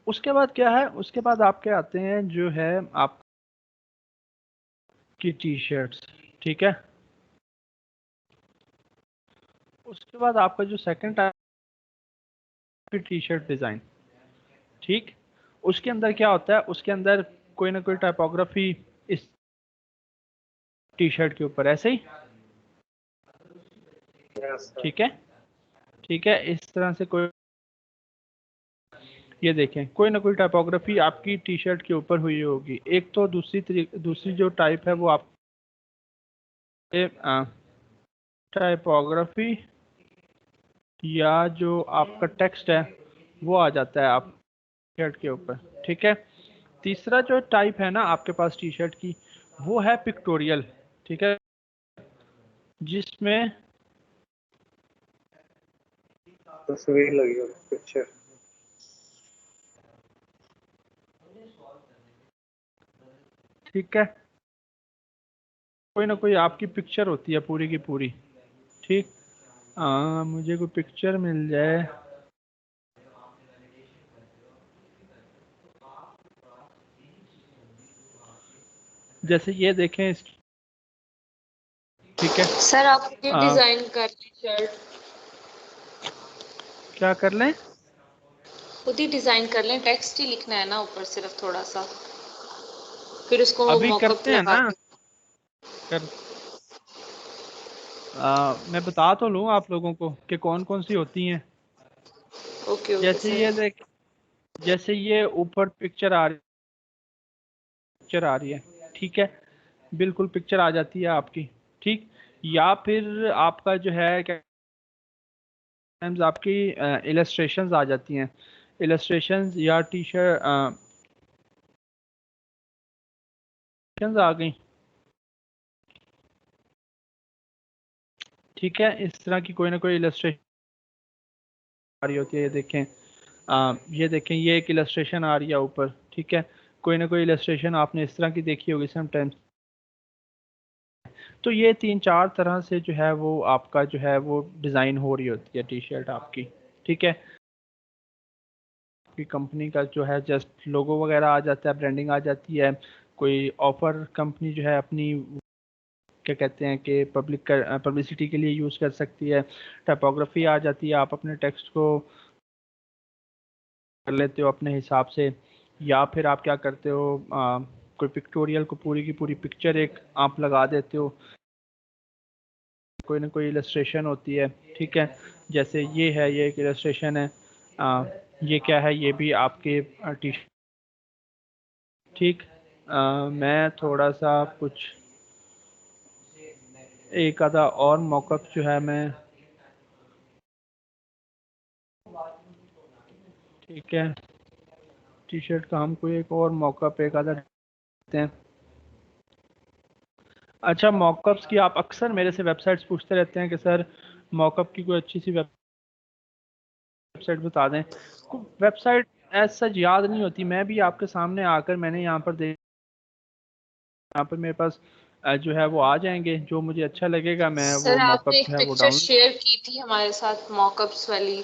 उसके बाद क्या है, उसके बाद आपके आते हैं जो है आपकी की टी शर्ट्स, ठीक है। उसके बाद आपका जो सेकंड टाइप की टी शर्ट डिज़ाइन, ठीक, उसके अंदर क्या होता है, उसके अंदर कोई ना कोई टाइपोग्राफी इस टी शर्ट के ऊपर ऐसे ही, ठीक है, ठीक है, इस तरह से कोई, ये देखें कोई ना कोई टाइपोग्राफी आपकी टी शर्ट के ऊपर हुई होगी। एक तो दूसरी जो टाइप है वो आप टाइपोग्राफी या जो आपका टेक्स्ट है वो आ जाता है आप शर्ट के ऊपर, ठीक है। तीसरा जो टाइप है ना आपके पास टी शर्ट की, वो है पिक्टोरियल, ठीक है, जिसमें
तस्वीर लगी हो, पिक्चर।
ठीक है, कोई ना कोई आपकी पिक्चर होती है पूरी की पूरी, ठीक। मुझे कोई पिक्चर मिल जाए, जैसे ये देखें इस, ठीक है।
सर आप खुद ही डिजाइन कर लें शर्ट,
क्या कर लें?
खुद ही डिजाइन कर लें, टेक्स्ट ही लिखना है ना ऊपर सिर्फ थोड़ा सा, फिर उसको
अभी
मॉकअप
करते हैं
लगा
ना, कर मैं बता तो लूँ आप लोगों को कि कौन कौन सी होती हैं।
ओके ओके
जैसे ये
सर।
देख, जैसे ये ऊपर पिक्चर आ रही है, ठीक है, बिल्कुल पिक्चर आ जाती है आपकी, ठीक। या फिर आपका जो है क्या, टाइम्स आपकी इलस्ट्रेशंस आ जाती हैं, इलस्ट्रेशंस या टी शर्ट आ गई, ठीक है। इस तरह की कोई ना कोई इलस्ट्रेशन आ रही होती है, ये देखें, ये देखें, ये एक इलस्ट्रेशन आ रही है ऊपर, ठीक है। कोई ना कोई इलस्ट्रेशन आपने इस तरह की देखी होगी समटाइम्स। तो ये 3-4 तरह से जो है वो आपका जो है वो डिज़ाइन हो रही होती है टी शर्ट आपकी, ठीक है। आपकी कंपनी का जो है जस्ट लोगो वगैरह आ जाता है, ब्रांडिंग आ जाती है, कोई ऑफर कंपनी जो है अपनी क्या कहते हैं कि पब्लिसिटी के लिए यूज़ कर सकती है, टाइपोग्राफी आ जाती है, आप अपने टेक्स्ट को कर लेते हो अपने हिसाब से, या फिर आप क्या करते हो, कोई पिक्टोरियल को पूरी की पूरी पिक्चर एक आप लगा देते हो, कोई ना कोई इलस्ट्रेशन होती है, ठीक है। जैसे ये है, ये एक इलस्ट्रेशन है, ये क्या है, ये भी आपके टी, ठीक। मैं थोड़ा सा कुछ एक आधा और मॉकअप जो है मैं, ठीक है, टी शर्ट का हम कोई एक और मॉकअप एक आधा देते हैं। अच्छा, मॉकअप्स की आप अक्सर मेरे से वेबसाइट्स पूछते रहते हैं कि सर मॉकअप की कोई अच्छी सी वेबसाइट बता दें। वेबसाइट एज सच याद नहीं होती, मैं भी आपके सामने आकर मैंने यहाँ पर यहाँ पर मेरे पास जो है वो आ जाएंगे, जो मुझे अच्छा लगेगा मैं वो
सर आपने
मॉकअप
एक
जो है वो
पिक्चर
डाउनलोड।
शेयर की थी हमारे साथ मॉकअप्स वाली,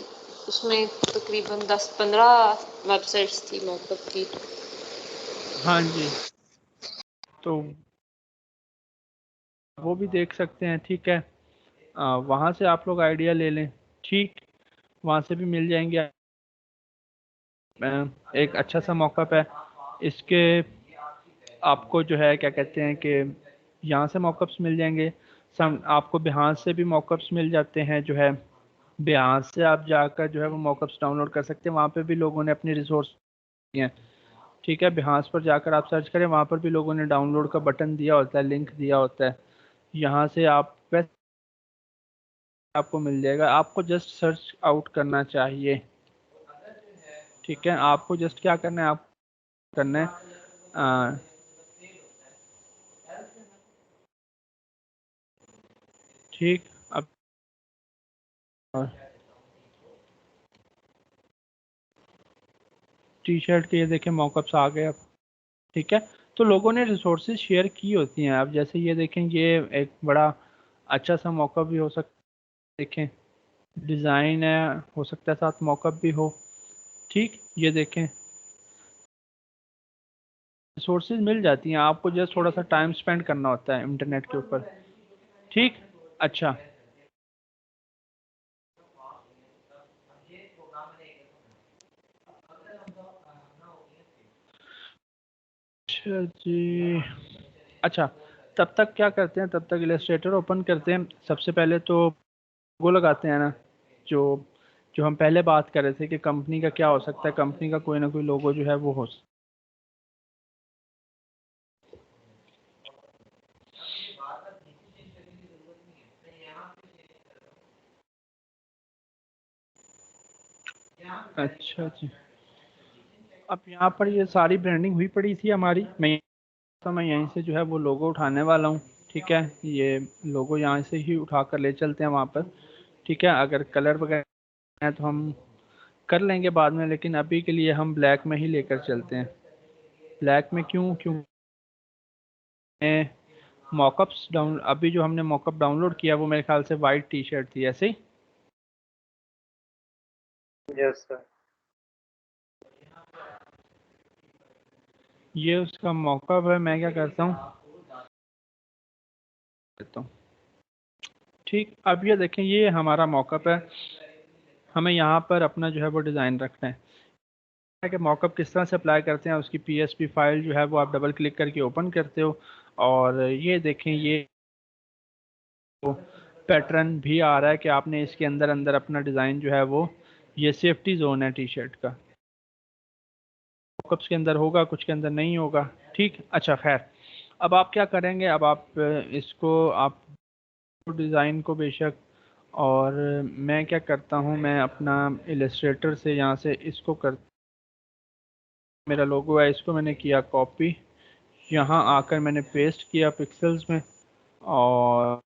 उसमें तकरीबन 10-15 वेबसाइट्स थी मॉकअप की।
हाँ जी, तो वो भी देख सकते हैं, ठीक है। वहाँ से आप लोग आइडिया ले लें, ठीक, वहाँ से भी मिल जाएंगे। एक अच्छा सा मॉकअप है इसके, आपको जो है क्या कहते हैं कि यहाँ से मॉकअप्स मिल जाएंगे, आपको बिहार से भी मॉकअप्स मिल जाते हैं, जो है बिहार से आप जाकर जो है वो मॉकअप्स डाउनलोड कर सकते हैं, वहाँ पे भी लोगों ने अपनी रिसोर्स दिए हैं, ठीक है। बिहार पर जाकर आप सर्च करें, वहाँ पर भी लोगों ने डाउनलोड का बटन दिया होता है, लिंक दिया होता है, यहाँ से आप वैसे आपको मिल जाएगा, आपको जस्ट सर्च आउट करना चाहिए, ठीक है। आपको जस्ट क्या करना है, आप करना है ठीक। अब टी शर्ट के ये देखें मॉकअप्स आ गए अब, ठीक है। तो लोगों ने रिसोर्सेज शेयर की होती हैं, अब जैसे ये देखें, ये एक बड़ा अच्छा सा मॉकअप भी हो सकता है, देखें डिज़ाइन है, हो सकता है साथ मॉकअप भी हो, ठीक। ये देखें रिसोर्सेज मिल जाती हैं आपको, जस्ट थोड़ा सा टाइम स्पेंड करना होता है इंटरनेट के ऊपर। ठीक, अच्छा। अच्छा जी, अच्छा, तब तक क्या करते हैं, तब तक इलस्ट्रेटर ओपन करते हैं। सबसे पहले तो लोगो लगाते हैं ना, जो जो हम पहले बात कर रहे थे कि कंपनी का क्या हो सकता है, कंपनी का कोई ना कोई लोगो जो है वो हो। अच्छा जी, अब यहाँ पर ये सारी ब्रांडिंग हुई पड़ी थी हमारी, मैं यहीं से जो है वो लोगो उठाने वाला हूँ। ठीक है, ये लोगो यहाँ से ही उठा कर ले चलते हैं वहाँ पर। ठीक है, अगर कलर वगैरह है तो हम कर लेंगे बाद में, लेकिन अभी के लिए हम ब्लैक में ही लेकर चलते हैं। ब्लैक में क्यों मॉकअप्स डाउन, अभी जो हमने मॉकअप डाउनलोड किया वो मेरे ख्याल से वाइट टी शर्ट थी, ऐसे ही।
Yes sir.
ये उसका मॉकअप है, मैं क्या करता हूँ, ठीक। अब ये देखें, ये हमारा मॉकअप है। हमें यहाँ पर अपना जो है वो डिज़ाइन रखना है कि मॉकअप किस तरह से अप्लाई करते हैं। उसकी पीएसपी फाइल जो है वो आप डबल क्लिक करके ओपन करते हो, और ये देखें, ये पैटर्न भी आ रहा है कि आपने इसके अंदर अंदर अपना डिज़ाइन जो है वो, ये सेफ्टी जोन है टी शर्ट का। मॉकअप्स के अंदर होगा, कुछ के अंदर नहीं होगा। ठीक, अच्छा, खैर, अब आप क्या करेंगे, अब आप इसको, आप डिज़ाइन को बेशक, और मैं क्या करता हूँ, मैं अपना इलस्ट्रेटर से यहाँ से इसको कर, मेरा लोगो है, इसको मैंने किया कॉपी, यहाँ आकर मैंने पेस्ट किया पिक्सेल्स में, और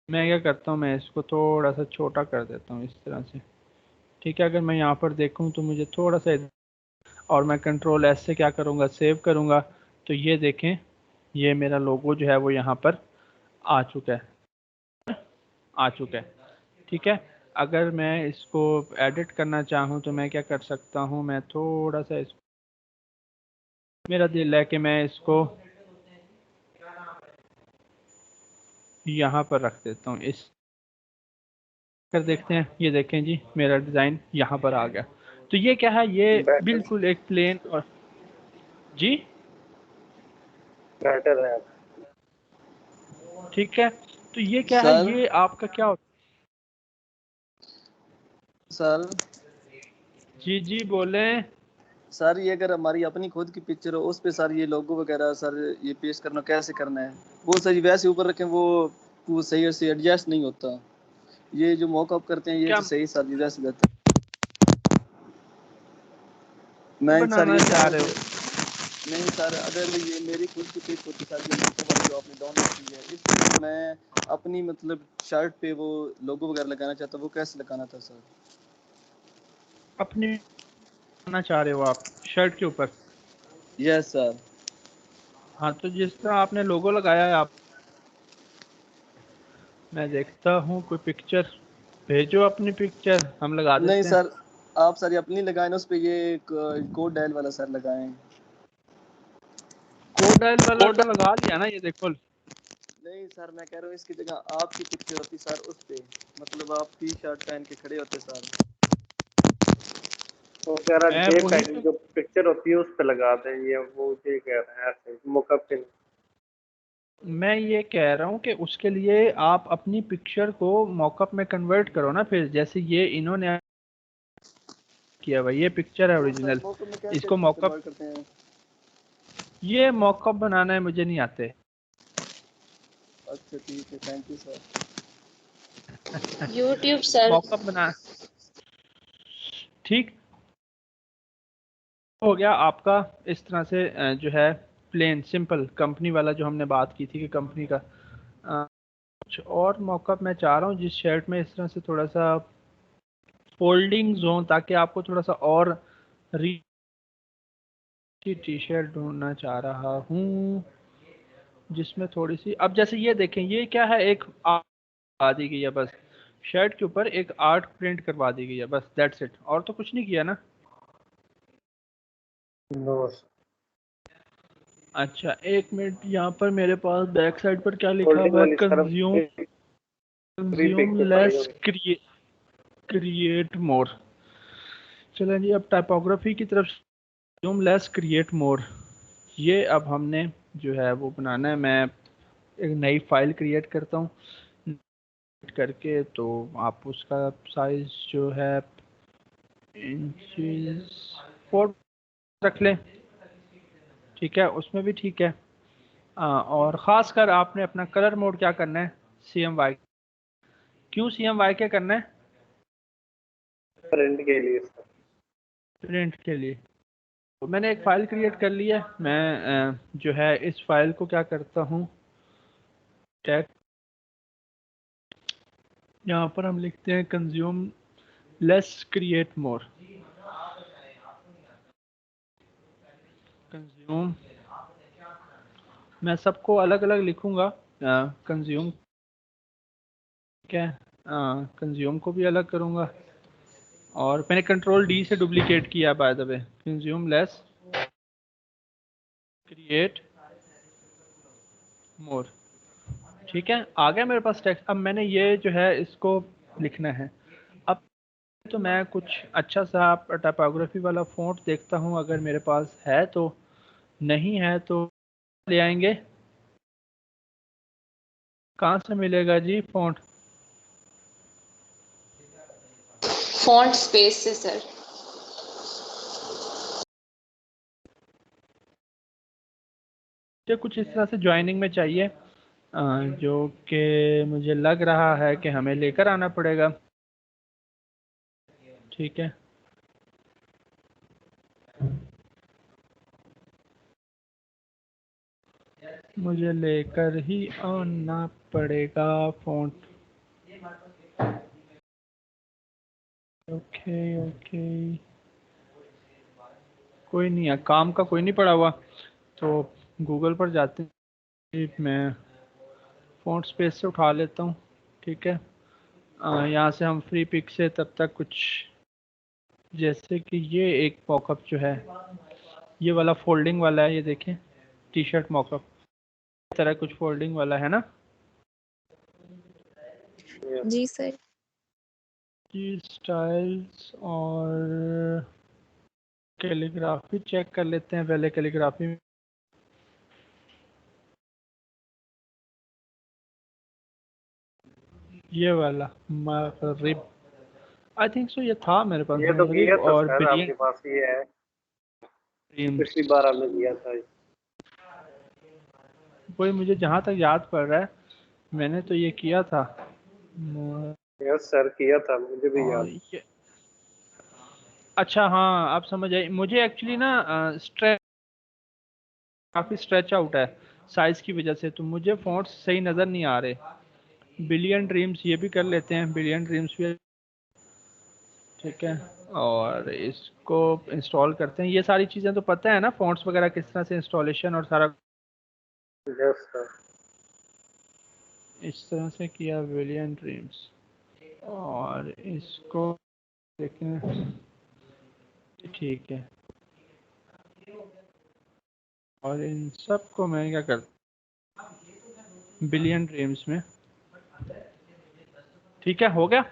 मैं क्या करता हूँ, मैं इसको थोड़ा सा छोटा कर देता हूँ इस तरह से। ठीक है, अगर मैं यहाँ पर देखूँ तो मुझे थोड़ा सा, और मैं कंट्रोल एस से क्या करूँगा, सेव करूँगा, तो ये देखें, ये मेरा लोगो जो है वो यहाँ पर आ चुका है। ठीक है, अगर मैं इसको एडिट करना चाहूँ तो मैं क्या कर सकता हूँ, मैं थोड़ा सा इसको, मेरा दिल है कि मैं इसको यहाँ पर रख देता हूँ, इस कर देखते हैं। ये देखें जी, मेरा डिज़ाइन यहाँ पर आ गया। तो ये क्या है, ये
बेटर
बिल्कुल एक प्लेन, और जी
बेटर है।
ठीक है, तो ये क्या है,
सर
ये आपका क्या होता
सर
है? जी जी बोले।
सर ये अगर हमारी अपनी खुद की पिक्चर हो उस पे सर ये लोगो वगैरह सर ये पेस्ट करना कैसे करना है? वो सर ये वैसे ऊपर रखें, वो सही से एडजस्ट नहीं होता। ये जो मॉकअप करते हैं ये
क्या
तो सही सर वैसे रहता है। मैं सर
बनाना
ये कह
चाह
रहा
रहे
हूँ
हो?
कि नहीं सर, अगर ये मेरी खुद की पिक होती सर, ये मॉकअप वाली जो आपने डाउनलोड की है, इस पर मैं अपनी मतलब शर्ट पे वो लोगो वगैरह लगाना चाहता हूँ, वो कैसे लगाना था सर?
अपनी बनाना चाह रहे हो आप शर्ट के ऊपर?
Yes sir.
हाँ, तो जिस तरह आपने लोगो लगाया है, आप, मैं देखता हूँ कोई पिक्चर, भेजो अपनी पिक्चर, हम लगा
नहीं
देते हैं।
सर, आप सर ये अपनी लगाएं ना, उस पे ये कोड डायल वाला सर लगाएं।
कोड डायल वाला तो लगा लिया ना, ये देखो।
नहीं सर, मैं कह रहा हूँ इसकी जगह आपकी पिक्चर होती सर उस पे, मतलब आप टी शर्ट पहन के खड़े होते सर।
वो कह रहा
मैं
जे
वही
पैक
तो,
जो पिक्चर होती है उस पे लगा दें, ये वो ये कह रहा है ऐसे मुकअप पे।
मैं ये कह रहा हूँ कि उसके लिए आप अपनी पिक्चर को मॉकअप में कन्वर्ट करो ना, फिर जैसे ये इन्होंने किया हुआ, ये पिक्चर है
वो सर
ओरिजिनल,
मॉकअप में कैसे
इसको मॉकअप,
कन्वर्ट करते हैं?
ये मॉकअप बनाना है, मुझे नहीं आते।
अच्छा ठीक है, thank you sir.
YouTube sir.
Mock-up बना, ठीक हो गया आपका। इस तरह से जो है प्लेन सिंपल कंपनी वाला जो हमने बात की थी कि कंपनी का, कुछ और मॉकअप मैं चाह रहा हूँ जिस शर्ट में इस तरह से थोड़ा सा फोल्डिंग्स हो, ताकि आपको थोड़ा सा और री टी शर्ट ढूंढना चाह रहा हूँ जिसमें थोड़ी सी, अब जैसे ये देखें, ये क्या है, एक आर्ट करवा दी गई है बस, शर्ट के ऊपर एक आर्ट प्रिंट करवा दी गई है बस, दैट्स इट, और तो कुछ नहीं किया ना।
नो
अच्छा एक मिनट, यहाँ पर मेरे पास बैक साइड पर क्या लिखा
होल्डिंग
हुआ है,
वाली सर
कंज्यूम
पे
लेस
पड़ेगा।
Create more. चलें जी, अब टाइपोग्राफी की तरफ, कंज्यूम लेस क्रिएट मोर, ये अब हमने जो है वो बनाना है। मैं एक नई फाइल क्रिएट करता हूँ करके, तो आप उसका साइज जो है इंचेस 4 रख लें, ठीक है, उसमें भी ठीक है। और ख़ासकर आपने अपना कलर मोड क्या करना है, CMYK। क्यों CMYK करना है?
प्रिंट के लिए सर।
प्रिंट के लिए। तो मैंने एक फ़ाइल क्रिएट कर ली है। मैं जो है इस फाइल को क्या करता हूँ, टैग, यहाँ पर हम लिखते हैं consume less create more. Consume, मैं सबको अलग अलग लिखूंगा। कंज्यूम क्या, कंज्यूम को भी अलग करूंगा, और मैंने कंट्रोल D से डुप्लीकेट किया by the way. Consume less create more, ठीक है, आ गया मेरे पास टेक्स्ट। अब मैंने ये जो है इसको लिखना है। अब तो मैं कुछ अच्छा सा टाइपोग्राफी वाला फ़ॉन्ट देखता हूँ, अगर मेरे पास है तो, नहीं है तो ले आएंगे। कहाँ से मिलेगा जी फ़ॉन्ट?
फॉन्ट स्पेस से सर।
मुझे कुछ इस तरह से ज्वाइनिंग में चाहिए, जो कि मुझे लग रहा है कि हमें लेकर आना पड़ेगा, ठीक है। मुझे लेकर ही आना पड़ेगा फ़ॉन्ट। ओके ओके, कोई नहीं है, काम का कोई नहीं पड़ा हुआ, तो गूगल पर जाते हैं, मैं फ़ॉन्ट स्पेस से उठा लेता हूँ, ठीक है। यहाँ से हम फ्री पिक से तब तक कुछ, जैसे कि ये एक मॉकअप जो है, ये वाला फोल्डिंग वाला है, ये देखें, टी शर्ट मॉकअप इस तरह कुछ फोल्डिंग वाला है ना
जी सर।
जी। स्टाइल्स और कैलीग्राफी चेक कर लेते हैं पहले। कैलीग्राफी में ये वाला मगरिब, आई थिंक सो ये था मेरे पास,
ये तो
मगरिब
किया था
और
सर,
बिलियन
आपके पास ये है,
ड्रीम्स।
पिछली बार हमने किया था।
कोई, मुझे जहाँ तक याद पड़ रहा है मैंने तो ये किया था।
यस सर, किया था, मुझे भी
और
याद।
ये, अच्छा हाँ, आप समझ आए। मुझे एक्चुअली ना स्ट्रेच, काफ़ी स्ट्रेच आउट है साइज़ की वजह से, तो मुझे फ़ॉन्ट्स सही नज़र नहीं आ रहे। बिलियन ड्रीम्स ये भी कर लेते हैं, बिलियन ड्रीम्स भी, ठीक है। और इसको इंस्टॉल करते हैं। ये सारी चीज़ें तो पता है ना, फ़ॉन्ट्स वगैरह किस तरह से इंस्टॉलेशन और सारा
यस सर।
इस तरह से किया, बिलियन ड्रीम्स। और इसको देखें, ठीक है। और इन सब को मैं क्या करता, बिलियन ड्रीम्स में, ठीक है, हो गया।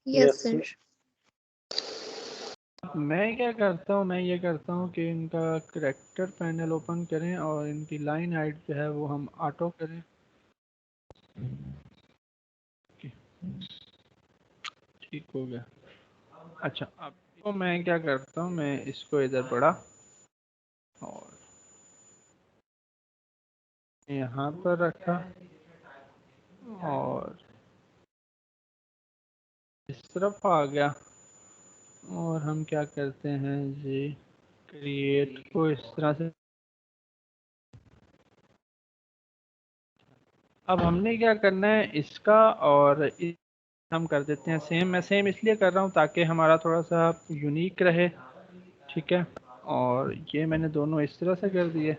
Yes sir.
मैं क्या करता हूँ, मैं ये करता हूँ कि इनका करेक्टर पैनल ओपन करें और इनकी लाइन हाइट जो है वो हम ऑटो करें। ठीक हो गया। अच्छा, अब तो मैं क्या करता हूँ, मैं इसको इधर बढ़ा और यहाँ पर रखा, और इस तरफ आ गया। और हम क्या करते हैं जी, क्रिएट को इस तरह से। अब हमने क्या करना है, इसका और हम कर देते हैं सेम। मैं सेम इसलिए कर रहा हूँ ताकि हमारा थोड़ा सा यूनिक रहे, ठीक है। और ये मैंने दोनों इस तरह से कर दिए।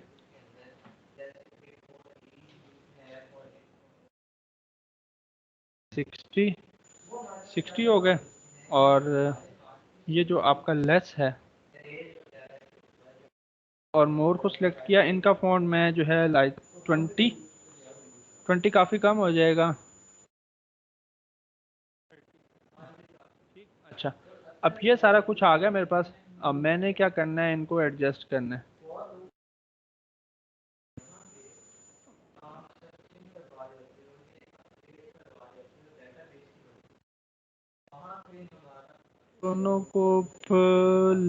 सिक्सटी हो गए। और ये जो आपका लेस है, और मोर को सिलेक्ट किया। इनका फ़ॉन्ट मैं जो है लाइक 20 काफ़ी कम हो जाएगा। अच्छा, अब ये सारा कुछ आ गया मेरे पास। अब मैंने क्या करना है, इनको एडजस्ट करना है। दोनों को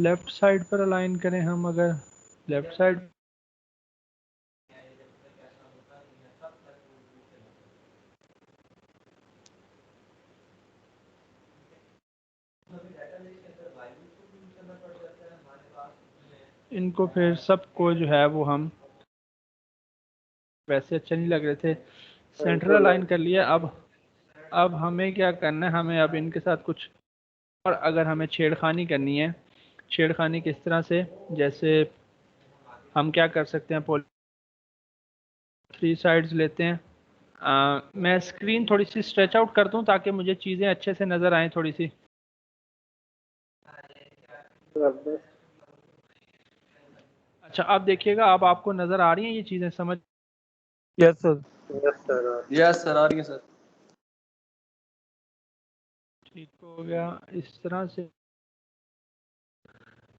लेफ्ट साइड पर अलाइन करें हम। अगर लेफ्ट साइड इनको फिर सबको जो है वो हम वैसे अच्छे नहीं लग रहे थे, सेंटर अलाइन कर लिया। अब हमें क्या करना है, हमें अब इनके साथ कुछ और अगर हमें छेड़खानी करनी है, छेड़खानी किस तरह से, जैसे हम क्या कर सकते हैं, 3 साइड्स लेते हैं। मैं स्क्रीन थोड़ी सी स्ट्रेच आउट कर दूं ताकि मुझे चीज़ें अच्छे से नज़र आएं थोड़ी सी। अच्छा, आप देखिएगा, अब आपको नज़र आ रही हैं ये चीज़ें, समझ?
Yes sir.
यस सर, आ रही है सर।
ठीक हो गया इस तरह से।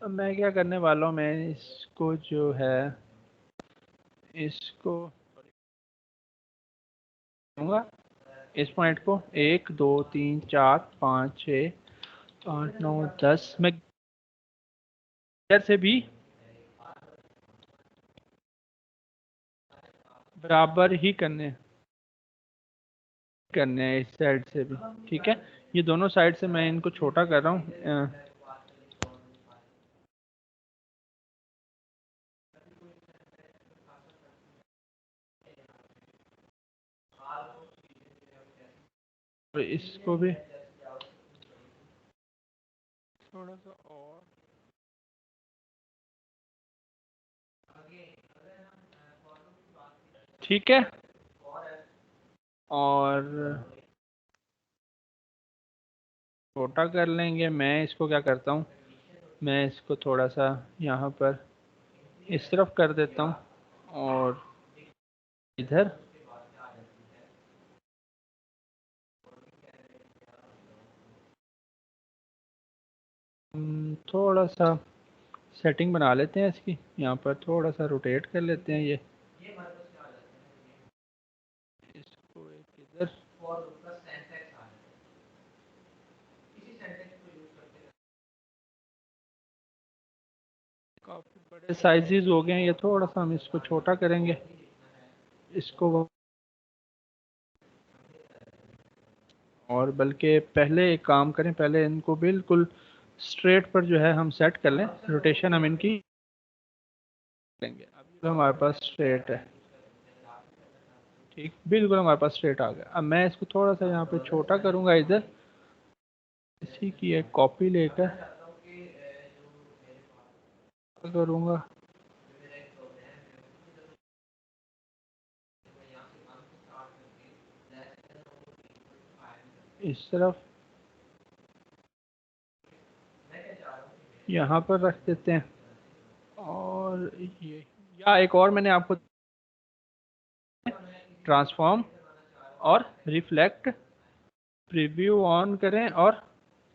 अब मैं क्या करने वाला हूँ, मैं इसको जो है इसको दूंगा, इस पॉइंट को 1 2 3 4 5 6 8 9 10 मैं इधर से भी बराबर ही करने हैं इस साइड से भी। ठीक है, ये दोनों साइड से मैं इनको छोटा कर रहा हूँ। इसको भी थोड़ा सा और ठीक है। और छोटा कर लेंगे। मैं इसको क्या करता हूँ, मैं इसको थोड़ा सा यहाँ पर इस तरफ कर देता हूँ और इधर थोड़ा सा सेटिंग बना लेते हैं इसकी। यहाँ पर थोड़ा सा रोटेट कर लेते हैं ये इसको एक इधर। काफ़ी बड़े साइजेस हो गए हैं ये, थोड़ा सा हम इसको छोटा करेंगे इसको। और बल्कि पहले एक काम करें, पहले इनको बिल्कुल स्ट्रेट पर जो है हम सेट कर लें। रोटेशन हम इनकी लेंगे। अभी तो हमारे पास स्ट्रेट है, ठीक, बिल्कुल हमारे पास स्ट्रेट आ गया। अब मैं इसको थोड़ा सा यहाँ पे छोटा करूँगा इधर, इसी की एक कॉपी लेकर करूँगा। इस तरफ यहाँ पर रख देते हैं। और ये या एक और मैंने आपको ट्रांसफॉर्म और रिफ्लेक्ट, प्रीव्यू ऑन करें और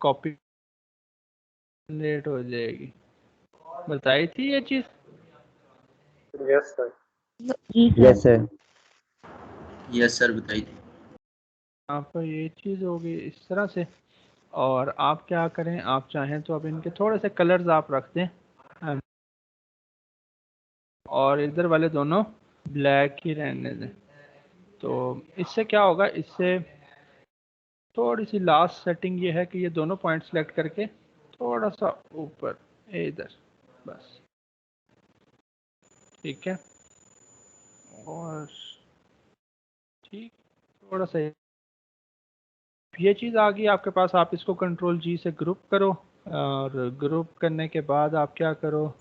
कॉपी जनरेट हो जाएगी। बताई थी ये चीज़?
Yes sir.
Yes sir.
Yes sir, बताई थी।
यहाँ पर ये चीज़ होगी इस तरह से। और आप क्या करें, आप चाहें तो अब इनके थोड़े से कलर्स आप रख दें और इधर वाले दोनों ब्लैक ही रहने दें। तो इससे क्या होगा, इससे थोड़ी सी लास्ट सेटिंग ये है कि ये दोनों पॉइंट सेलेक्ट करके थोड़ा सा ऊपर इधर, बस ठीक है। और ठीक, थोड़ा सा ये चीज़ आ गई आपके पास। आप इसको कंट्रोल जी से ग्रुप करो और ग्रुप करने के बाद आप क्या करो,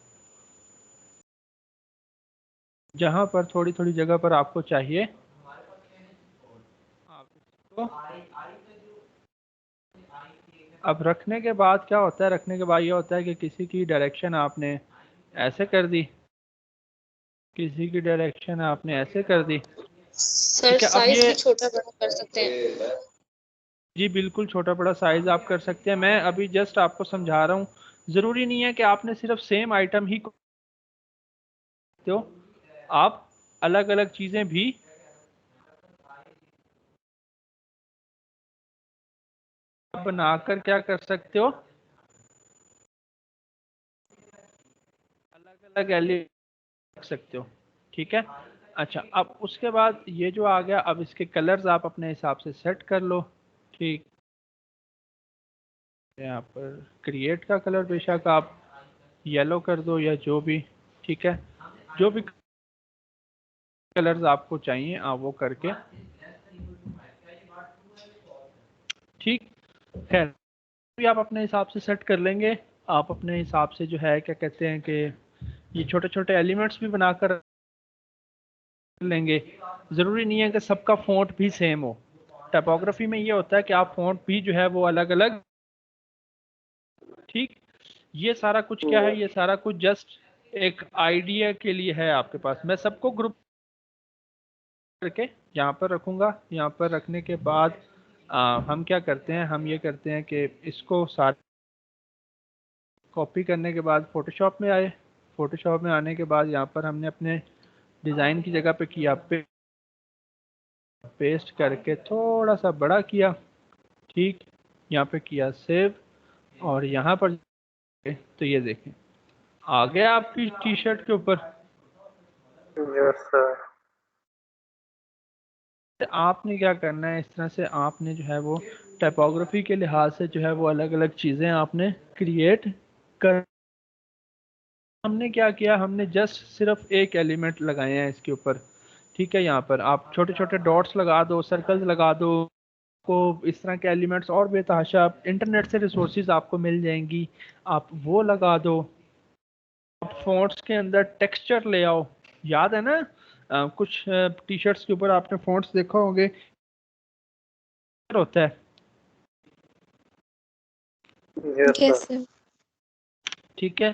जहाँ पर थोड़ी थोड़ी जगह पर आपको चाहिए आप इसको अब रखने के बाद क्या होता है, रखने के बाद ये होता है कि किसी की डायरेक्शन आपने ऐसे कर दी किसी की डायरेक्शन आपने ऐसे कर दी।
सर
ठीक है, अब
साइज
ये
भी छोटा बड़ा कर सकते हैं।
जी बिल्कुल छोटा बड़ा साइज आप कर सकते हैं। मैं अभी जस्ट आपको समझा रहा हूँ, ज़रूरी नहीं है कि आपने सिर्फ सेम आइटम ही हो, आप अलग अलग चीज़ें भी बनाकर क्या कर सकते हो, अलग अलग एलिमेंट रख सकते हो। ठीक है, अच्छा अब उसके बाद ये जो आ गया, अब इसके कलर्स आप अपने हिसाब से सेट कर लो। ठीक, यहाँ पर क्रिएट का कलर बेशक आप येलो कर दो या जो भी, ठीक है, जो भी कलर्स आपको चाहिए आप वो करके, ठीक। खैर भी आप अपने हिसाब से सेट कर लेंगे। आप अपने हिसाब से जो है क्या कहते हैं कि ये छोटे छोटे एलिमेंट्स भी बनाकर लेंगे। ज़रूरी नहीं है कि सबका फ़ॉन्ट भी सेम हो। टाइपोग्राफी में ये होता है कि आप फ़ॉन्ट भी जो है वो अलग अलग, ठीक। ये सारा कुछ क्या है, ये सारा कुछ जस्ट एक आइडिया के लिए है आपके पास। मैं सबको ग्रुप करके यहाँ पर रखूँगा। यहाँ पर रखने के बाद हम क्या करते हैं, हम ये करते हैं कि इसको सारा कॉपी करने के बाद फ़ोटोशॉप में आए। फ़ोटोशॉप में आने के बाद यहाँ पर हमने अपने डिज़ाइन की जगह पे किया पेस्ट करके थोड़ा सा बड़ा किया, ठीक। यहाँ पे किया सेव, और यहाँ पर तो ये देखें आ गया आपकी टी शर्ट के ऊपर।
Yes sir.
आपने क्या करना है, इस तरह से आपने जो है वो टाइपोग्राफी के लिहाज से जो है वो अलग अलग चीज़ें आपने क्रिएट कर। हमने क्या किया, हमने जस्ट सिर्फ एक एलिमेंट लगाए हैं इसके ऊपर, ठीक है। यहाँ पर आप छोटे छोटे डॉट्स लगा दो, सर्कल्स लगा दो, को इस तरह के एलिमेंट्स और बेतहाशा इंटरनेट से रिसोर्सेज आपको मिल जाएंगी, आप वो लगा दो। फ़ॉन्ट्स के अंदर टेक्सचर ले आओ। याद है ना, कुछ टी शर्ट्स के ऊपर आपने फ़ॉन्ट्स देखा होंगे होता है,
यस सर।
ठीक है,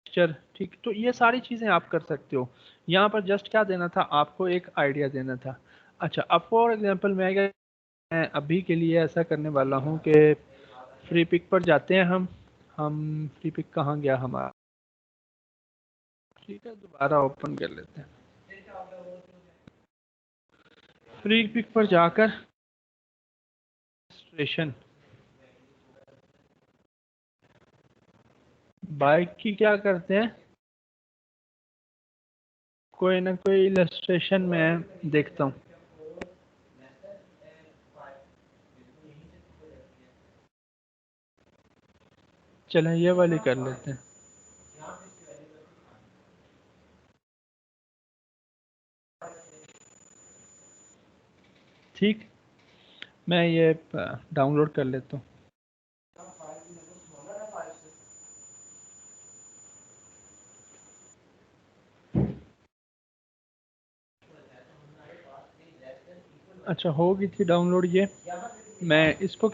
टेक्सचर, ठीक। तो ये सारी चीज़ें आप कर सकते हो। यहाँ पर जस्ट क्या देना था आपको, एक आइडिया देना था। अच्छा अब फॉर एग्जांपल मैं अभी के लिए ऐसा करने वाला हूँ कि फ्री पिक पर जाते हैं हम फ्री पिक कहाँ गया हमारा, ठीक है, दोबारा ओपन कर लेते हैं। फ्री पिक पर जाकर रजिस्ट्रेशन, बाइक की क्या करते हैं, कोई ना कोई इलस्ट्रेशन में देखता हूँ। चलें ये वाली कर लेते हैं। ठीक, मैं ये डाउनलोड कर लेता हूँ। अच्छा हो गई थी डाउनलोड ये, मैं इसको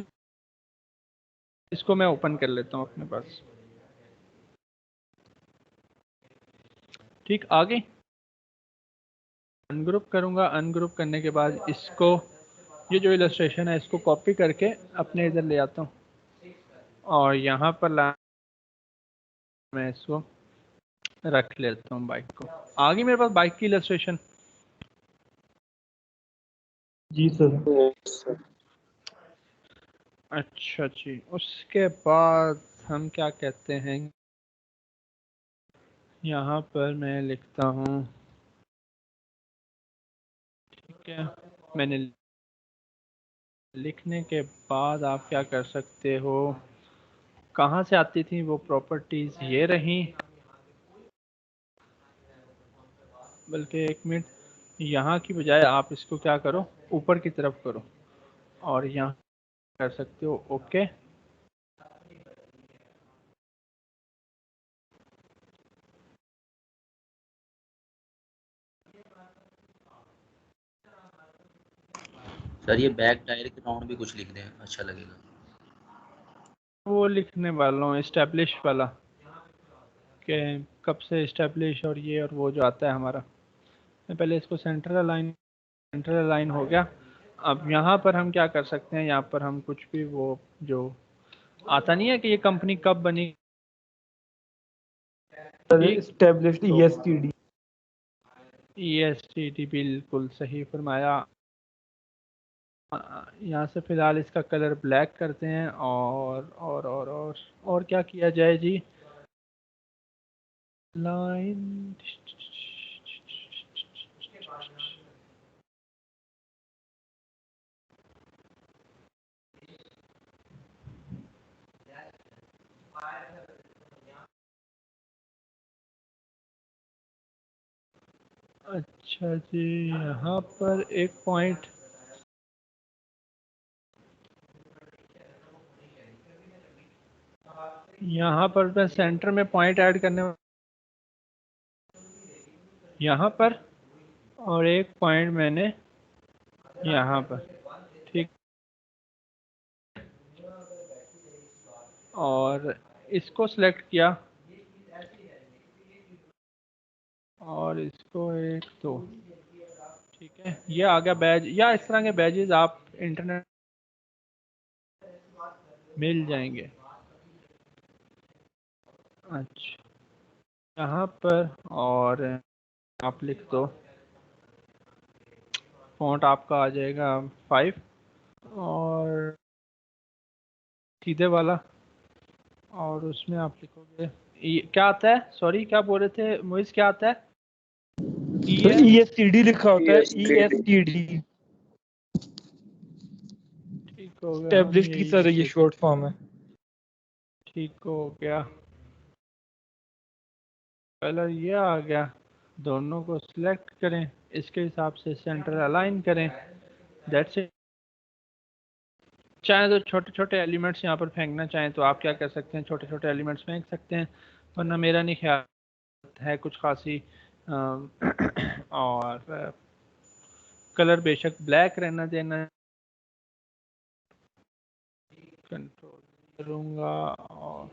मैं ओपन कर लेता हूँ अपने पास। ठीक, आगे अनग्रुप करूँगा। अनग्रुप करने के बाद इसको, ये जो इलस्ट्रेशन है इसको कॉपी करके अपने इधर ले आता हूँ और यहाँ पर ला मैं इसको रख लेता हूँ बाइक को। आगे मेरे पास बाइक की इलस्ट्रेशन।
जी सर।
अच्छा जी, उसके बाद हम क्या कहते हैं, यहाँ पर मैं लिखता हूँ, ठीक है। मैंने लिखने के बाद आप क्या कर सकते हो, कहाँ से आती थी वो प्रॉपर्टीज, ये रही, बल्कि एक मिनट, यहाँ की बजाय आप इसको क्या करो, ऊपर की तरफ करो और यहाँ कर सकते हो ओके।
सर ये बैक टायर के राउंड भी कुछ लिख दें, अच्छा लगेगा।
वो लिखने वाला हूँ एस्टेब्लिश वाला, कि कब से इस्टेब्लिश और ये और वो जो आता है हमारा। पहले इसको सेंटर अलाइन हो गया। अब यहाँ पर हम क्या कर सकते हैं, यहाँ पर हम कुछ भी वो जो आता नहीं है कि ये कंपनी कब बनी,
एस्टेब्लिश्ड ESTD।
ESTD बिल्कुल सही फरमाया। यहाँ से फिलहाल इसका कलर ब्लैक करते हैं और क्या किया जाए जी। लाइन अच्छा जी, यहाँ पर एक पॉइंट यहाँ पर मैं सेंटर में पॉइंट ऐड करने यहाँ पर, और एक पॉइंट मैंने यहाँ पर, ठीक। और इसको सिलेक्ट किया और इसको एक दो, ठीक है। ये आ गया बैज, या इस तरह के बैजेस आप इंटरनेट मिल जाएंगे। अच्छा, यहाँ पर और आप लिख दो, फॉन्ट आपका आ जाएगा 5 और सीधे वाला, और उसमें आप लिखोगे क्या आता है, सॉरी क्या बोल रहे थे मोइज, क्या आता है?
ESTD लिखा होता है, ESTD।
ठीक हो गया, हम
एस्टेब्लिश्ड की
यही
सर
लिख
ये
देते।
शॉर्ट फॉर्म है।
ठीक हो गया, कलर ये आ गया। दोनों को सिलेक्ट करें, इसके हिसाब से सेंटर अलाइन करें, दैट्स इट। चाहे तो छोटे छोटे एलिमेंट्स यहाँ पर फेंकना चाहें तो आप क्या कर सकते हैं, छोटे छोटे एलिमेंट्स फेंक सकते हैं, वरना मेरा नहीं ख्याल है कुछ खासी। और कलर बेशक ब्लैक रहना देना, कंट्रोल करूँगा और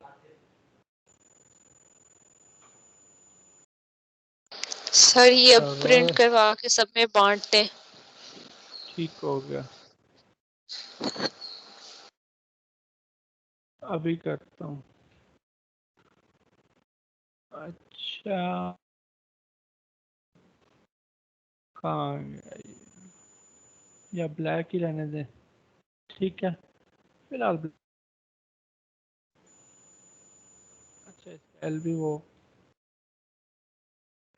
सर ये अब प्रिंट करवा के सब में बांट दें।
ठीक हो गया, अभी करता हूँ। अच्छा, कहाँ गया ये? या ब्लैक ही रहने दें, ठीक है फिलहाल। अच्छा, एल भी वो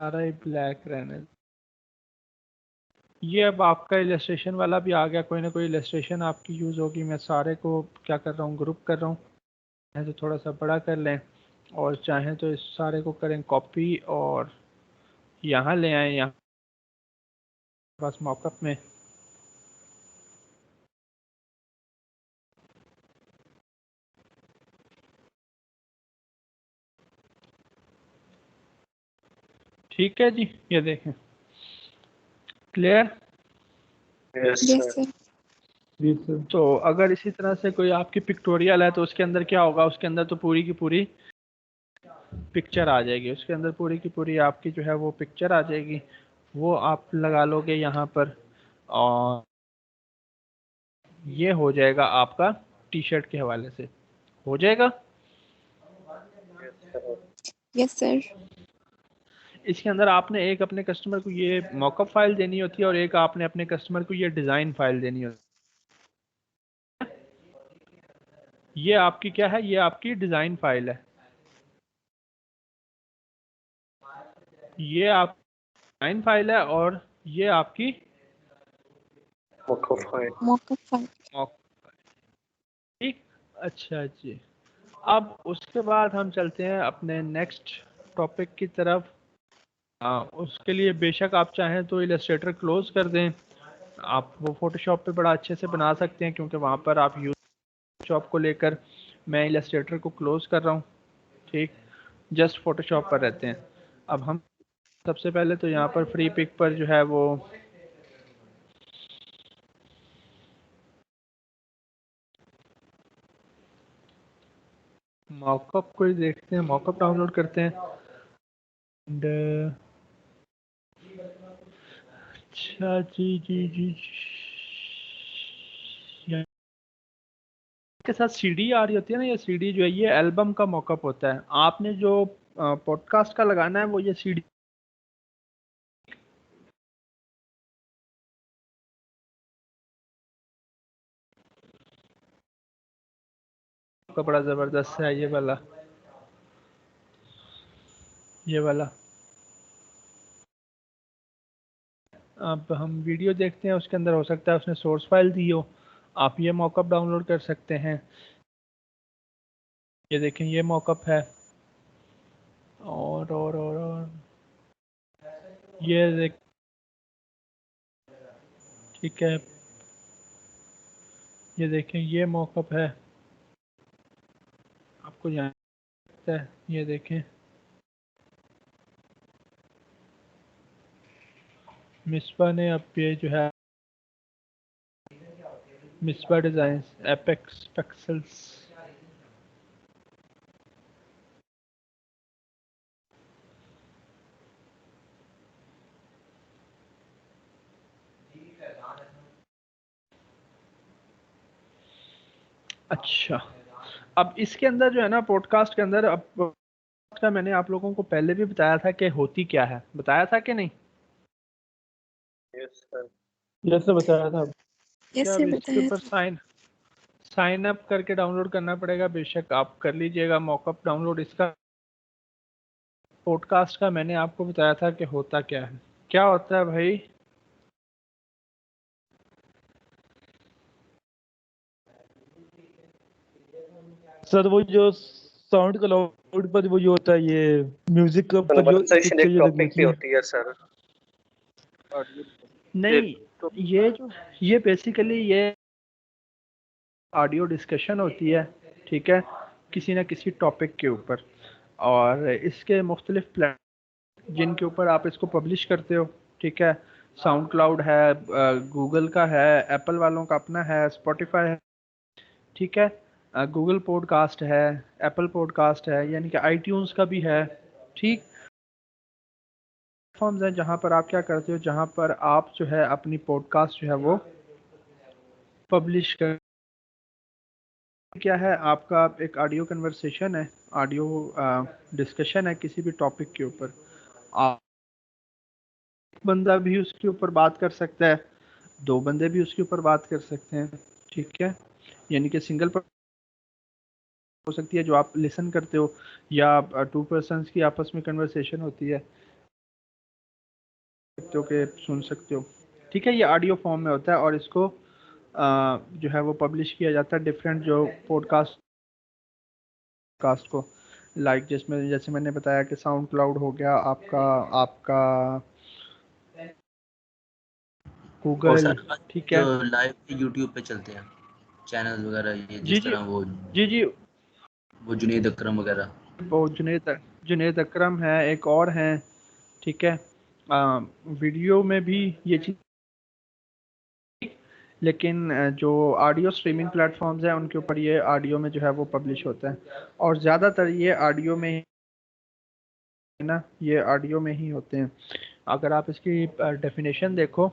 सारा ही ब्लैक रहने दें। ये अब आपका इलस्ट्रेशन वाला भी आ गया, कोई ना कोई इलस्ट्रेशन आपकी यूज़ होगी। मैं सारे को क्या कर रहा हूँ, ग्रुप कर रहा हूँ। चाहे तो थोड़ा सा बड़ा कर लें और चाहें तो इस सारे को करें कॉपी और यहाँ ले आएँ, यहाँ बस मॉकअप में। ठीक है जी, ये देखें, क्लियर? तो अगर इसी तरह से कोई आपकी पिक्टोरियल है तो उसके अंदर क्या होगा, उसके अंदर तो पूरी की पूरी पिक्चर आ जाएगी, उसके अंदर पूरी की पूरी आपकी जो है वो पिक्चर आ जाएगी। वो आप लगा लोगे यहाँ पर और ये हो जाएगा आपका टी शर्ट के हवाले से, हो जाएगा।
Yes sir.
इसके अंदर आपने एक अपने कस्टमर को ये मॉकअप फाइल देनी होती है और एक आपने अपने कस्टमर को ये डिज़ाइन फाइल देनी होती है। ये आपकी क्या है, ये आपकी डिज़ाइन फाइल है, ये आप डिज़ाइन फाइल है और ये आपकी
मॉकअप फाइल।
ठीक, अच्छा जी। अब उसके बाद हम चलते हैं अपने नेक्स्ट टॉपिक की तरफ। उसके लिए बेशक आप चाहें तो इलस्ट्रेटर क्लोज कर दें, आप वो फोटोशॉप पे बड़ा अच्छे से बना सकते हैं क्योंकि वहाँ पर आप यूज फोटोशॉप को लेकर, मैं इलस्ट्रेटर को क्लोज कर रहा हूँ, ठीक, जस्ट फोटोशॉप पर रहते हैं। अब हम सबसे पहले तो यहाँ पर फ्री पिक पर जो है वो मॉकअप को ही देखते हैं, मॉकअप डाउनलोड करते हैं। एंड अच्छा जी जी जी के साथ सीडी आ रही होती है ना, ये सीडी जो है ये एल्बम का मॉकअप होता है। आपने जो पॉडकास्ट का लगाना है वो ये सीडी का बड़ा जबरदस्त है ये वाला, ये वाला। अब हम वीडियो देखते हैं, उसके अंदर हो सकता है उसने सोर्स फाइल दी हो, आप ये मॉकअप डाउनलोड कर सकते हैं। ये देखें ये मॉकअप है, और ये देख, ठीक है, ये देखें ये मॉकअप है, आपको यहाँ सकता है, ये देखें मिसबा ने अब ये जो है मिसबा डिजाइन्स एपेक्स पिक्सेल्स। अच्छा, अब इसके अंदर जो है ना पॉडकास्ट के अंदर, अब का मैंने आप लोगों को पहले भी बताया था कि होती क्या है, बताया था कि नहीं?
Yes sir.
जैसे बताया था।
यस
क्या अब
सर
इसके
बताया
ऊपर
था।
साइन अप करके डाउनलोड करना पड़ेगा, बेशक आप कर लीजिएगा मॉकअप डाउनलोड इसका। पॉडकास्ट का मैंने आपको बताया था कि होता क्या है, क्या होता है भाई?
सर वो जो साउंड क्लाउड पर वो जो होता है ये म्यूजिक पर जो
कन्वर्सेशन
पिक्चर
एक
जो लगी
टॉपिक पे
होती है।
होती है सर।
नहीं, ये जो ये बेसिकली ये ऑडियो डिस्कशन होती है, ठीक है, किसी न किसी टॉपिक के ऊपर, और इसके मुख्तलिफ प्लेटफॉर्म जिनके ऊपर आप इसको पब्लिश करते हो, ठीक है। साउंड क्लाउड है, गूगल का है, एप्पल वालों का अपना है, स्पॉटिफाई है, ठीक है, गूगल पॉडकास्ट है, एप्पल पॉडकास्ट है, यानी कि आईट्यून्स का भी है, ठीक। प्लेटफॉर्म्स हैं जहाँ पर आप क्या करते हो, जहाँ पर आप जो है अपनी पॉडकास्ट जो है वो पब्लिश कर, क्या है आपका एक ऑडियो कन्वर्सेशन है, ऑडियो डिस्कशन है किसी भी टॉपिक के ऊपर, आप बंदा भी उसके ऊपर बात कर सकता है, दो बंदे भी उसके ऊपर बात कर सकते हैं, ठीक है, यानी कि सिंगल पर हो सकती है जो आप लिसन करते हो, या टू पर्सन्स की आपस में कन्वर्सेशन होती है तो के सुन सकते हो, ठीक है। ये ऑडियो फॉर्म में होता है और इसको जो है वो पब्लिश किया जाता है डिफरेंट जो पॉडकास्ट कास्ट को, लाइक जिसमें जैसे मैंने बताया कि साउंड क्लाउड हो गया आपका आपका
और
गूगल,
सर
ठीक
जो
है।
लाइव यूट्यूब पे चलते हैं चैनल वगैरह, ये
जी
जिस
जी
तरह वो
जी जी,
जुनेद अकरम वगैरह।
वो जुनेद अकरम है, एक और हैं, ठीक है। वीडियो में भी ये चीज़, लेकिन जो ऑडियो स्ट्रीमिंग प्लेटफॉर्म्स हैं उनके ऊपर ये ऑडियो में जो है वो पब्लिश होता है, और ज़्यादातर ये ऑडियो में ही ना, ये ऑडियो में ही होते हैं। अगर आप इसकी डेफिनेशन देखो,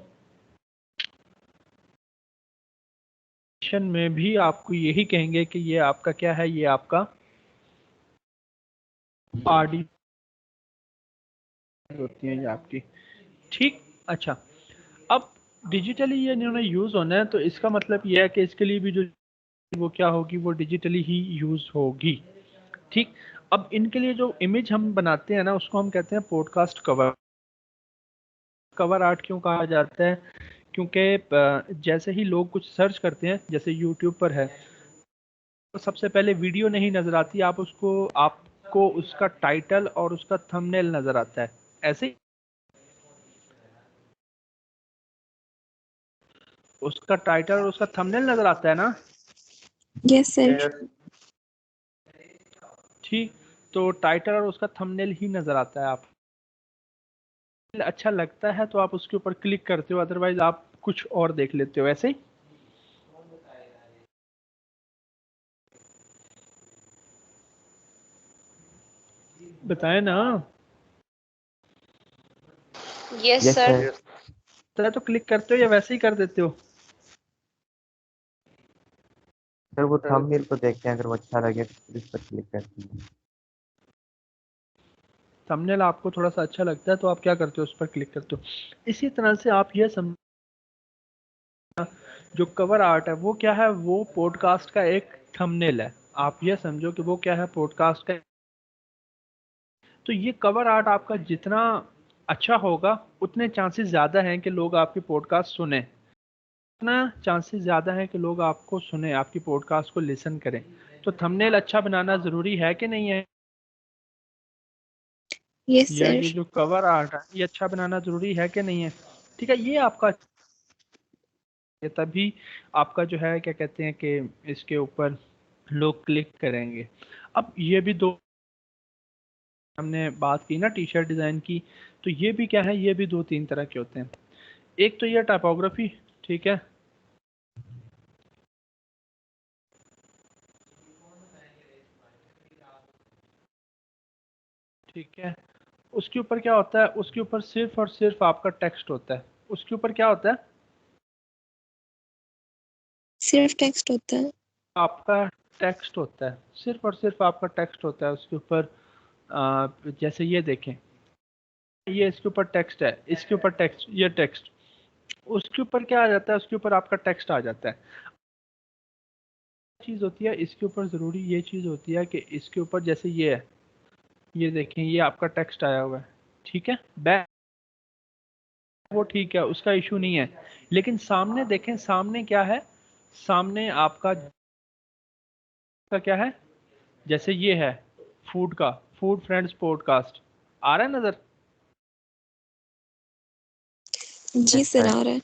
में भी आपको यही कहेंगे कि ये आपका क्या है, ये आपका ऑडियो होती है ये आपकी, ठीक। अच्छा, अब डिजिटली ये इन्होंने यूज़ होना है, तो इसका मतलब ये है कि इसके लिए भी जो वो क्या होगी, वो डिजिटली ही यूज़ होगी, ठीक। अब इनके लिए जो इमेज हम बनाते हैं ना, उसको हम कहते हैं पॉडकास्ट कवर। कवर आर्ट क्यों कहा जाता है? क्योंकि जैसे ही लोग कुछ सर्च करते हैं, जैसे यूट्यूब पर है, तो सबसे पहले वीडियो नहीं नज़र आती, आपको उसका टाइटल और उसका थंबनेल नज़र आता है, ऐसे ही उसका टाइटल और उसका थंबनेल नज़र आता है ना,
यस सर।
ठीक। तो टाइटल और उसका थंबनेल ही नज़र आता है, आप अच्छा लगता है तो आप उसके ऊपर क्लिक करते हो, अदरवाइज आप कुछ और देख लेते हो, ऐसे ही बताएं ना।
Yes
yes
sir.
सर।
तो क्लिक करते हो या वैसे ही कर देते हो?
सर वो थंबनेल को देखते हैं, अगर वो अच्छा लगे तो फिर इस पर क्लिक करते हैं।
थंबनेल आपको थोड़ा सा अच्छा लगता है तो आप क्या करते हो, उस पर क्लिक करते हो। इसी तरह से आप ये समझ, जो कवर आर्ट है वो क्या है, वो पॉडकास्ट का एक थंबनेल है। आप ये समझो कि वो क्या है, पॉडकास्ट का। तो ये कवर आर्ट आपका जितना अच्छा होगा उतने चांसेस ज़्यादा हैं कि लोग आपकी पॉडकास्ट सुने, उतना चांसेस ज़्यादा है कि लोग आपको सुने, आपकी पॉडकास्ट को लिसन करें। तो थंबनेल अच्छा बनाना ज़रूरी है कि नहीं है?
यस
या
सर।
ये जो कवर आर्ट है ये अच्छा बनाना ज़रूरी है कि नहीं है? ठीक है, ये आपका, ये तभी आपका जो है क्या कहते हैं कि इसके ऊपर लोग क्लिक करेंगे। अब ये भी दो, हमने बात की ना टी शर्ट डिज़ाइन की, तो ये भी क्या है, ये भी दो तीन तरह के होते हैं। एक तो ये टाइपोग्राफी, ठीक है, ठीक है, उसके ऊपर क्या होता है, उसके ऊपर सिर्फ और सिर्फ आपका टेक्स्ट होता है। उसके ऊपर क्या होता है,
सिर्फ टेक्स्ट होता है।
आपका टेक्स्ट होता है, सिर्फ और सिर्फ आपका टेक्स्ट होता है उसके ऊपर। जैसे ये देखें, ये इसके ऊपर टेक्स्ट है, इसके ऊपर टेक्स्ट, ये टेक्स्ट, उसके ऊपर क्या आ जाता है, उसके ऊपर आपका टेक्स्ट आ जाता है। चीज़ होती है इसके ऊपर, ज़रूरी ये चीज़ होती है कि इसके ऊपर जैसे ये है, ये देखें, ये आपका टेक्स्ट आया हुआ है, ठीक है, बैक वो ठीक है, उसका इशू नहीं है। लेकिन सामने देखें, सामने क्या है, सामने आपका क्या है, जैसे ये है फूड का, फूड फ्रेंड्स पॉडकास्ट आ रहा है नजर।
जी
यस
सर
सर।
आ रहा है।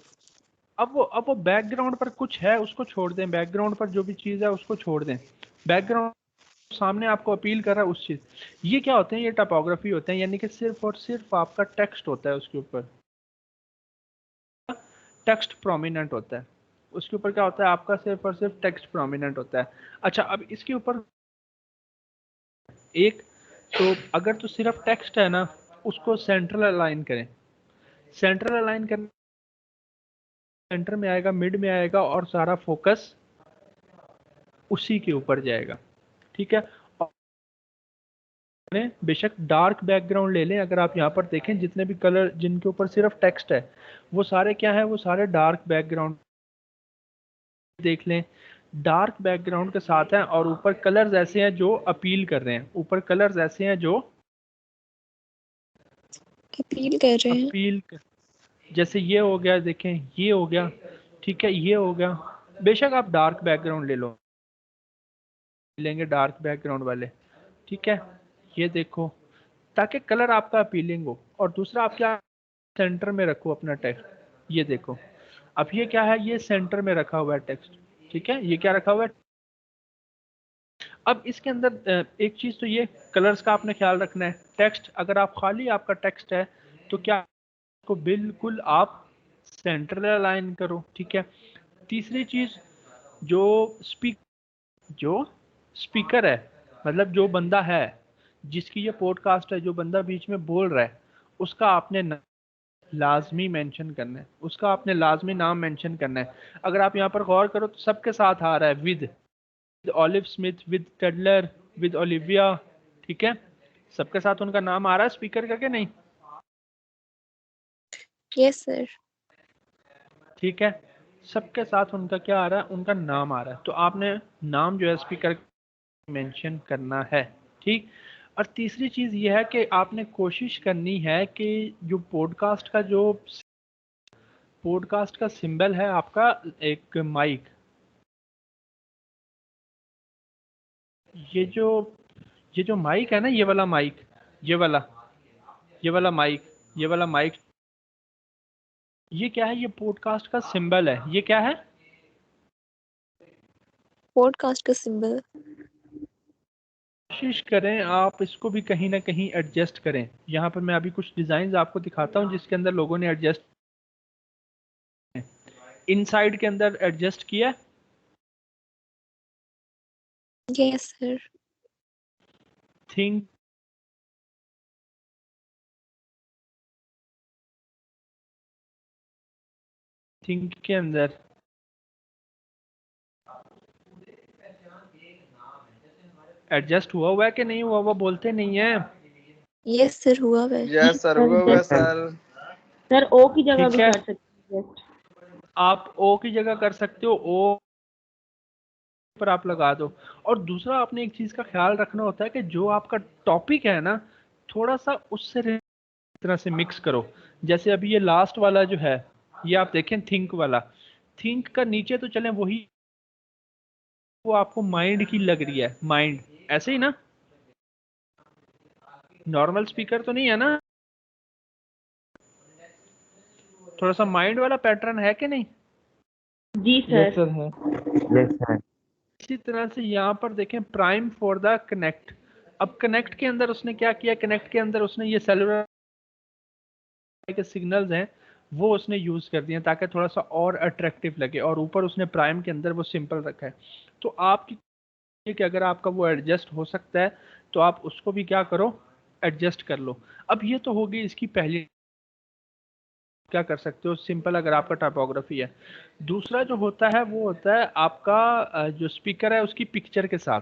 अब वो बैकग्राउंड पर कुछ है उसको छोड़ दें, बैकग्राउंड पर जो भी चीज़ है उसको छोड़ दें। बैकग्राउंड सामने आपको अपील कर रहा है उस चीज़, ये क्या होते हैं, ये टाइपोग्राफी होते हैं, यानी कि सिर्फ और सिर्फ आपका टेक्स्ट होता है उसके ऊपर, टेक्स्ट प्रोमिनेंट होता है उसके ऊपर, क्या होता है आपका सिर्फ और सिर्फ टेक्स्ट प्रोमिनेंट होता है। अच्छा, अब इसके ऊपर एक, तो अगर तो सिर्फ टेक्स्ट है ना, उसको सेंट्रल अलाइन करें। सेंट्रल अलाइन करने, सेंटर में आएगा, मिड में आएगा, और सारा फोकस उसी के ऊपर जाएगा, ठीक है। और बेशक डार्क बैकग्राउंड ले लें, अगर आप यहाँ पर देखें जितने भी कलर जिनके ऊपर सिर्फ टेक्स्ट है वो सारे क्या है, वो सारे डार्क बैकग्राउंड देख लें, डार्क बैकग्राउंड के साथ हैं, और ऊपर कलर्स ऐसे हैं जो अपील कर रहे हैं, ऊपर कलर्स ऐसे हैं जो
अपील कर रहे हैं।
अपील कर, जैसे ये हो गया, देखें ये हो गया, ठीक है, ये हो गया। बेशक आप डार्क बैकग्राउंड ले लो, लेंगे डार्क बैकग्राउंड वाले, ठीक है, ये देखो, ताकि कलर आपका अपीलिंग हो। और दूसरा आप क्या, सेंटर में रखो अपना टेक्स्ट, ये देखो, अब ये क्या है, ये सेंटर में रखा हुआ है टेक्स्ट, ठीक है, ये क्या रखा हुआ है। अब इसके अंदर एक चीज तो ये कलर्स का आपने ख्याल रखना है। टेक्स्ट अगर आप खाली आपका टेक्स्ट है तो क्या को बिल्कुल आप सेंटर अलाइन करो, ठीक है। तीसरी चीज, जो स्पीक जो स्पीकर है, मतलब जो बंदा है जिसकी ये पॉडकास्ट है, जो बंदा बीच में बोल रहा है, उसका आपने लाजमी मेंशन करना है, उसका आपने लाजमी नाम मेंशन करना है। अगर आप यहाँ पर गौर करो तो सबके साथ आ रहा है, विद ऑलिव स्मिथ, विद टेडलर, विद ओलिविया, ठीक है, सबके साथ उनका नाम आ रहा है स्पीकर करके, नहीं?
Yes sir.
ठीक है, सबके साथ उनका क्या आ रहा है, उनका नाम आ रहा है, तो आपने नाम जो है स्पीकर मेंशन करना है, ठीक। और तीसरी चीज ये है कि आपने कोशिश करनी है कि जो पॉडकास्ट का सिंबल है आपका, एक माइक, ये जो ये जो माइक है ना, ये वाला माइक, ये वाला ये वाला माइक, ये वाला माइक, ये क्या है, ये पॉडकास्ट का सिंबल है। ये क्या है,
पॉडकास्ट का सिंबल।
कोशिश करें आप इसको भी कहीं ना कहीं एडजस्ट करें। यहाँ पर मैं अभी कुछ डिजाइन आपको दिखाता हूँ जिसके अंदर लोगों ने एडजस्ट, इनसाइड के अंदर एडजस्ट किया।
Yes sir.
थिंक थिंक के अंदर एडजस्ट हुआ है कि नहीं हुआ, वो बोलते नहीं है।
यस सर, हुआ हुआ है।
यस सर, हुआ हुआ है सर।
सर ओ की जगह
ठीक
भी
है,
कर सकते हैं।
आप ओ की जगह कर सकते हो, ओ पर आप लगा दो। और दूसरा आपने एक चीज का ख्याल रखना होता है कि जो आपका टॉपिक है ना, थोड़ा सा उससे तरह से मिक्स करो। जैसे अभी ये लास्ट वाला जो है, ये आप देखें थिंक वाला, थिंक का नीचे तो चलें वही, वो आपको माइंड की लग रही है, माइंड ऐसे ही ना, नॉर्मल स्पीकर तो नहीं है ना, थोड़ा सा माइंड वाला पैटर्न है कि नहीं?
जी
यस
सर।
सर है।
Yes sir.
इसी तरह से यहाँ पर देखें प्राइम फॉर द कनेक्ट। अब कनेक्ट के अंदर उसने क्या किया, कनेक्ट के अंदर उसने ये सेलुलर के सिग्नल्स हैं वो उसने यूज कर दिए ताकि थोड़ा सा और अट्रैक्टिव लगे, और ऊपर उसने प्राइम के अंदर वो सिंपल रखा है। तो आपकी कि अगर आपका वो एडजस्ट हो सकता है तो आप उसको भी क्या करो, एडजस्ट कर लो। अब ये तो होगी इसकी पहली, क्या कर सकते हो सिंपल अगर आपका टाइपोग्राफी है। दूसरा जो होता है वो होता है आपका जो स्पीकर है उसकी पिक्चर के साथ।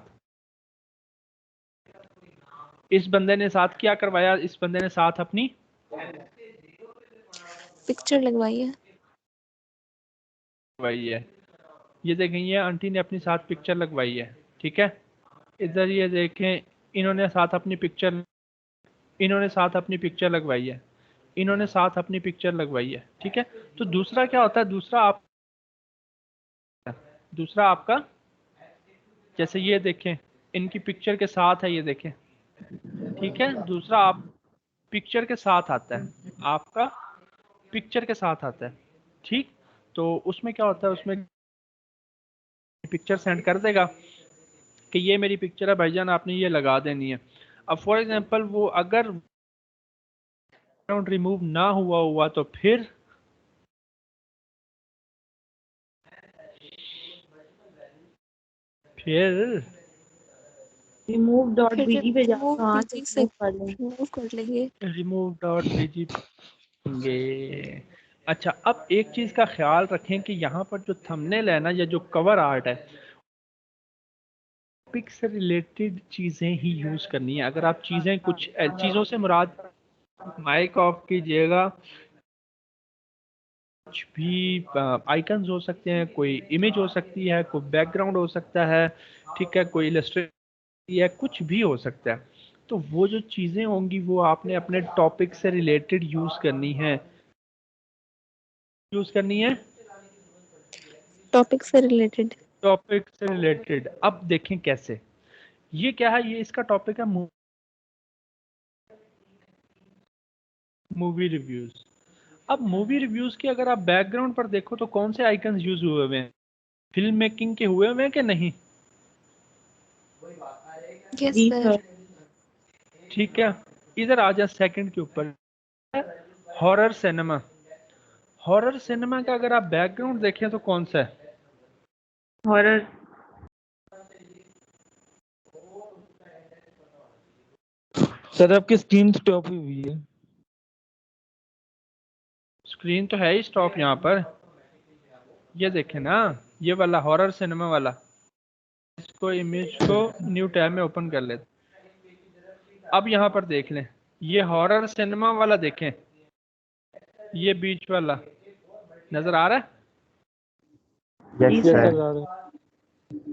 इस बंदे ने साथ क्या करवाया, इस बंदे ने साथ अपनी
पिक्चर लगवाई है।
लगवाई है। ये देखें ये आंटी ने अपनी साथ पिक्चर लगवाई है, ठीक है। इधर ये देखें इन्होंने साथ अपनी पिक्चर, इन्होंने साथ अपनी पिक्चर लगवाई है, इन्होंने साथ अपनी पिक्चर लगवाई है, ठीक है। तो दूसरा क्या होता है, दूसरा आपका जैसे ये देखें इनकी पिक्चर के साथ है, ये देखें, ठीक है। दूसरा आप पिक्चर के साथ आता है, आपका पिक्चर के साथ आता है, ठीक। तो उसमें क्या होता है, उसमें पिक्चर सेंड कर देगा कि ये मेरी पिक्चर है भाईजान, आपने ये लगा देनी है। अब फॉर एग्जांपल वो अगर रिमूव ना हुआ तो फिर
रिमूव डॉट
फिर
बीजी पे
रिमूव
जाकर वहाँ से
बीजी से
रिमूव कर लें।
रिमूव कर लेंगे।
रिमूव डॉट बीजी गे। अच्छा, अब एक चीज का ख्याल रखें कि यहाँ पर जो थंबनेल है ना या जो कवर आर्ट है, टॉपिक से रिलेटेड चीजें ही यूज करनी है। अगर आप चीजें कुछ चीजों से मुराद, माइक ऑफ कीजिएगा, कुछ भी आइकन्स हो सकते हैं, कोई इमेज हो सकती है, कोई बैकग्राउंड हो सकता है, ठीक है, कोई इलस्ट्रेशन या कुछ भी हो सकता है। तो वो जो चीजें होंगी वो आपने अपने टॉपिक से रिलेटेड यूज करनी है,
टॉपिक से रिलेटेड।
टॉपिक से रिलेटेड। अब देखें कैसे, ये क्या है, ये इसका टॉपिक है मूवी रिव्यूज। अब मूवी रिव्यूज के अगर आप बैकग्राउंड पर देखो तो कौन से आइकन्स यूज हुए हुए हैं, फिल्म मेकिंग के हुए हुए हैं कि नहीं?
यस
जी
सर।
सर।
ठीक है, इधर आ जा सेकंड के ऊपर, हॉरर सिनेमा। हॉरर सिनेमा का अगर आप बैकग्राउंड देखें तो कौन सा है?
हॉरर।
सर आपकी स्क्रीन स्टॉप हुई है।
स्क्रीन तो है ही स्टॉप यहाँ पर, ये देखें ना, ये वाला हॉरर सिनेमा वाला। इसको इमेज को न्यू टैब में ओपन कर लेते। अब यहाँ पर देख लें, ये हॉरर सिनेमा वाला देखें, ये बीच वाला नजर आ रहा है?
जी
यस
सर।
सर।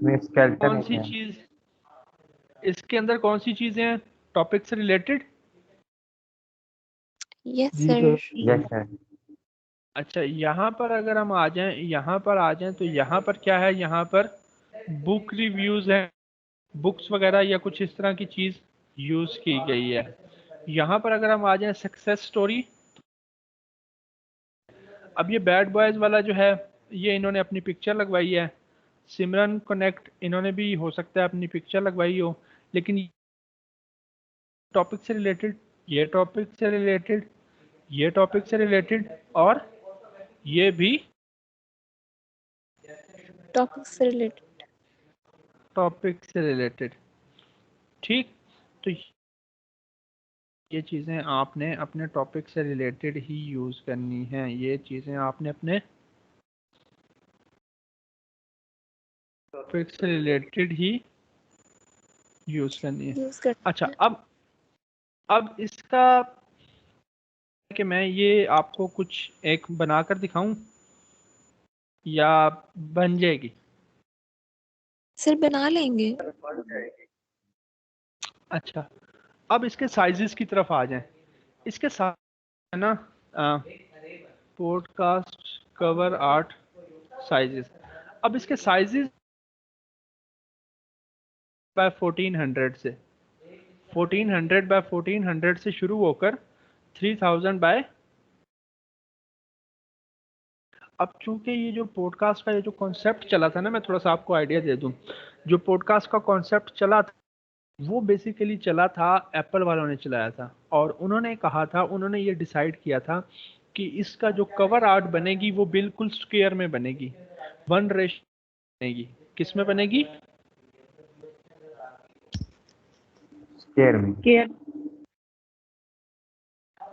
में स्केलेटन
कौन
है
सी
क्या?
चीज इसके अंदर, कौन सी चीजें हैं टॉपिक से रिलेटेड?
यस
जी
सर।
सर।
Yes sir.
अच्छा, यहाँ पर अगर हम आ जाएं, यहाँ पर आ जाएं तो यहाँ पर क्या है, यहाँ पर बुक रिव्यूज है, बुक्स वगैरह या कुछ इस तरह की चीज यूज की गई है। यहाँ पर अगर हम आ जाएं सक्सेस स्टोरी, अब ये बैड बॉयज वाला जो है ये इन्होंने अपनी पिक्चर लगवाई है। सिमरन कनेक्ट, इन्होंने भी हो सकता है अपनी पिक्चर लगवाई हो, लेकिन टॉपिक से रिलेटेड, ये टॉपिक से रिलेटेड, ये टॉपिक से रिलेटेड, और ये भी
टॉपिक से रिलेटेड।
टॉपिक से रिलेटेड, ठीक। तो ये चीज़ें आपने अपने टॉपिक से रिलेटेड ही यूज़ करनी हैं, ये चीज़ें आपने अपने टॉपिक से रिलेटेड ही यूज करनी है।
यूज कर
अच्छा, अब इसका कि मैं ये आपको कुछ एक बनाकर दिखाऊं या बन जाएगी?
सर बना लेंगे।
अच्छा, अब इसके साइजेस की तरफ आ जाएं। इसके साथ है ना पॉडकास्ट कवर आर्ट साइजेस। अब इसके साइजेस बाय 1400 से 1400 बाय 1400 से शुरू होकर 3000 बाय। अब चूंकि ये जो पॉडकास्ट का ये जो कॉन्सेप्ट चला था ना, मैं थोड़ा सा आपको आइडिया दे दूं। जो पॉडकास्ट का कॉन्सेप्ट चला था वो बेसिकली चला था, एप्पल वालों ने चलाया था, और उन्होंने कहा था, उन्होंने ये डिसाइड किया था कि इसका जो कवर आर्ट बनेगी वो बिल्कुल स्क्वायर में बनेगी, 1:1 बनेगी। किस में बनेगी?
स्क्वायर में।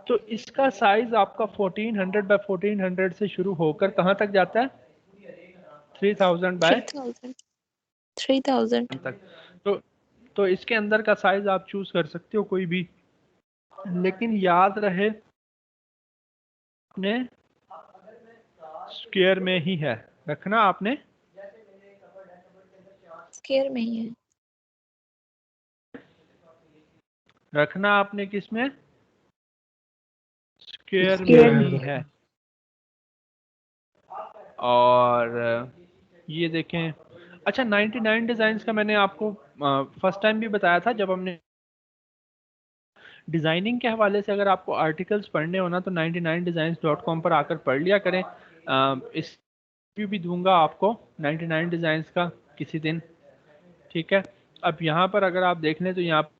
तो इसका साइज आपका 1400 बाय 1400 से शुरू होकर कहाँ तक जाता है? 3000 बाय
3000
तक। तो इसके अंदर का साइज आप चूज कर सकते हो कोई भी, लेकिन याद रहे आपने स्क्वायर में ही है रखना, आपने
स्क्वायर में ही है
रखना, आपने किस में? स्क्वायर
Square
में
में।
ही है। और ये देखें। अच्छा, 99 डिजाइन्स का मैंने आपको फर्स्ट टाइम भी बताया था जब हमने डिजाइनिंग के हवाले से, अगर आपको आर्टिकल्स पढ़ने हो ना तो 99designs.com पर आकर पढ़ लिया करें। इस भी दूंगा आपको 99 डिजाइन्स का किसी दिन, ठीक है। अब यहाँ पर अगर आप देख लें तो यहाँ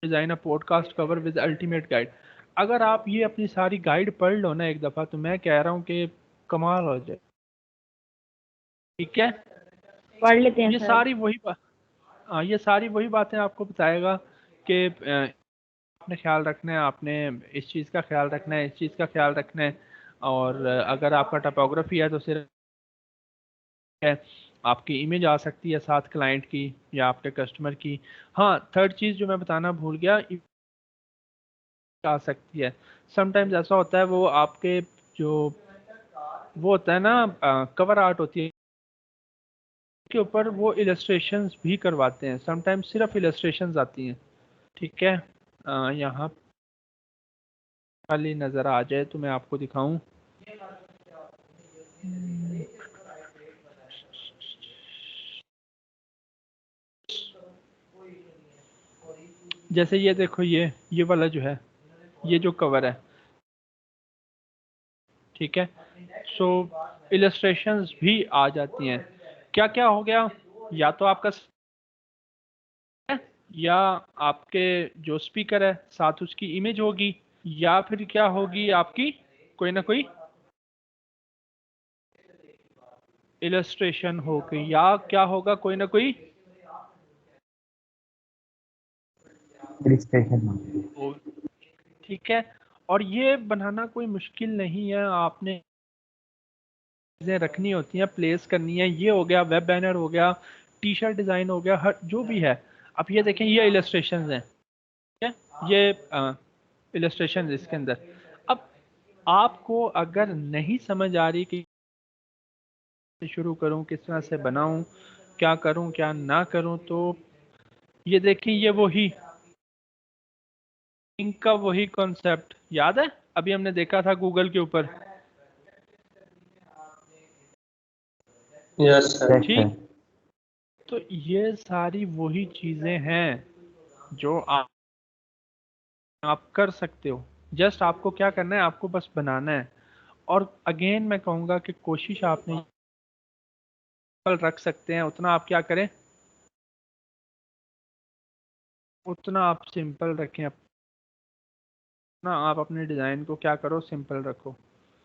design a podcast cover with ultimate guide. अगर आप ये अपनी सारी गाइड पढ़ लो ना एक दफ़ा, तो मैं कह रहा हूँ कि कमाल हो जाए, ठीक है।
पढ़ लेते हैं
ये
सर।
सारी वही बातें आपको बताएगा कि आपने ख्याल रखना है, आपने इस चीज़ का ख्याल रखना है, इस चीज़ का ख्याल रखना है। और अगर आपका टोपोग्राफी है तो सिर्फ है, आपकी इमेज आ सकती है साथ क्लाइंट की या आपके कस्टमर की। हाँ, थर्ड चीज़ जो मैं बताना भूल गया, आ सकती है। समटाइम्स ऐसा होता है, वो आपके जो वो होता है ना कवर आर्ट होती है के ऊपर वो इलस्ट्रेशंस भी करवाते हैं, समटाइम्स सिर्फ इलस्ट्रेशंस आती हैं, ठीक है। यहाँ खाली नज़र आ जाए तो मैं आपको दिखाऊं। जैसे ये देखो, ये वाला जो है, ये जो कवर है, ठीक है। सो इलस्ट्रेशंस भी आ जाती हैं। क्या क्या हो गया? या तो आपका या आपके जो स्पीकर है साथ उसकी इमेज होगी, या फिर क्या होगी आपकी कोई ना कोई इलस्ट्रेशन होगी, या क्या होगा कोई ना कोई
इलस्ट्रेशन,
ठीक है। और ये बनाना कोई मुश्किल नहीं है, आपने चीज़ें रखनी होती हैं, प्लेस करनी है। ये हो गया वेब बैनर, हो गया टी शर्ट डिज़ाइन, हो गया हर जो भी है। अब ये देखें, ये इलस्ट्रेशन हैं, ठीक है, ये इलस्ट्रेशन इसके अंदर। अब आपको अगर नहीं समझ आ रही कि शुरू करूं, किस तरह से बनाऊं, क्या करूं क्या ना करूं, तो ये देखिए, ये वही इनका वही कॉन्सेप्ट याद है, अभी हमने देखा था गूगल के ऊपर,
यस सर।
ठीक। तो ये सारी वही चीजें हैं जो आप कर सकते हो। जस्ट आपको क्या करना है, आपको बस बनाना है। और अगेन मैं कहूँगा कि कोशिश आपने रख सकते हैं उतना आप क्या करें, उतना आप सिंपल रखें, अपना आप अपने डिज़ाइन को क्या करो, सिंपल रखो,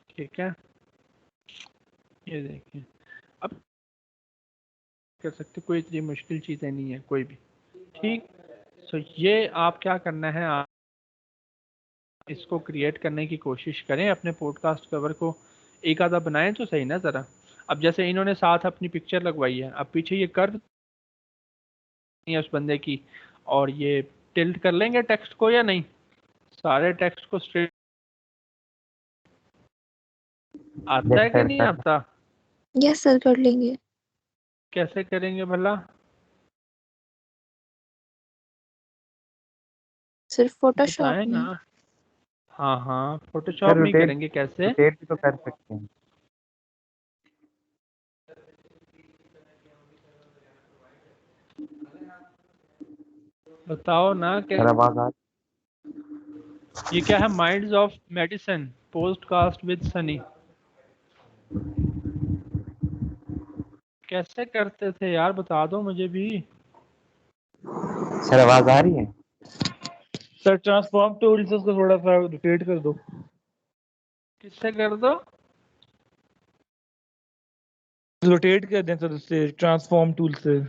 ठीक है। ये देखिए, अब कर सकते, कोई इतनी मुश्किल चीज़ें नहीं है कोई भी, ठीक। सो ये आप क्या करना है, आप इसको क्रिएट करने की कोशिश करें, अपने पॉडकास्ट कवर को एक आधा बनाएं तो सही ना ज़रा। अब जैसे इन्होंने साथ अपनी पिक्चर लगवाई है, अब पीछे ये कर्व है उस बंदे की, और ये टिल्ट कर लेंगे टेक्स्ट को या नहीं? सारे टेक्स्ट को स्ट्रेट आता है कि नहीं आता?
यस सर कर लेंगे।
कैसे करेंगे भला?
सिर्फ फोटोशॉप
बताएं
में।
ना। हाँ हाँ,
सर
फोटोशॉप में ही
रोटेट
करेंगे। कैसे?
रोटेट भी तो कर सकते हैं।
बताओ ना
सर
क्या?
आवाज आ
ये क्या है? Minds of medicine podcast with Sunny. कैसे करते थे यार, बता दो मुझे भी।
सर आवाज आ रही है?
सर ट्रांसफॉर्म टूल से उसको थोड़ा सा रोटेट कर दो।
किससे कर दो?
रोटेट कर दें सर उससे, ट्रांसफॉर्म टूल से।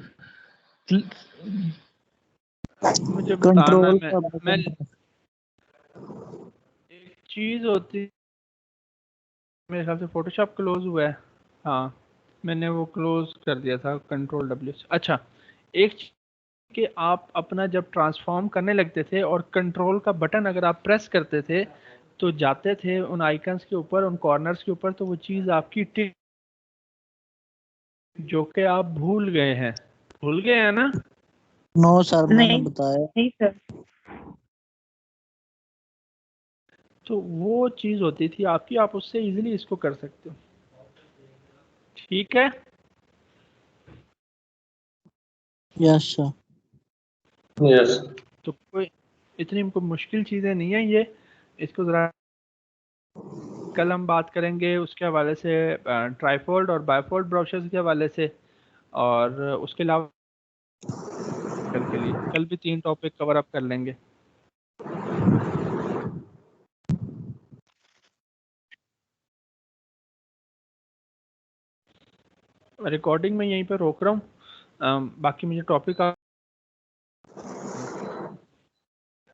मुझे बताना।
कंट्रोल
मैं
का
मैं
बटन।
एक चीज होती, मेरे ख्याल से फोटोशॉप क्लोज हुआ है। हाँ, मैंने वो क्लोज कर दिया था, कंट्रोल डब्ल्यू। अच्छा, एक चीज कि आप अपना जब ट्रांसफॉर्म करने लगते थे और कंट्रोल का बटन अगर आप प्रेस करते थे तो जाते थे उन आइकन्स के ऊपर, उन कॉर्नर्स के ऊपर, तो वो चीज़ आपकी टिक, जो कि आप भूल गए हैं। भूल गए हैं ना?
नो सर, मैंने
नहीं
बताया।
नहीं सर।
तो वो चीज़ होती थी आपकी, आप उससे इजीली इसको कर सकते हो। ठीक है?
Yes sir.
यस।
तो कोई इतनी कोई मुश्किल चीज़ें नहीं है ये। इसको ज़रा कल हम बात करेंगे उसके हवाले से, ट्राईफोल्ड और बायफोल्ड ब्राउज़र्स के हवाले से, और उसके अलावा के लिए कल भी 3 टॉपिक कवर अप कर लेंगे। रिकॉर्डिंग में यहीं पे रोक रहा हूँ। बाकी मुझे टॉपिक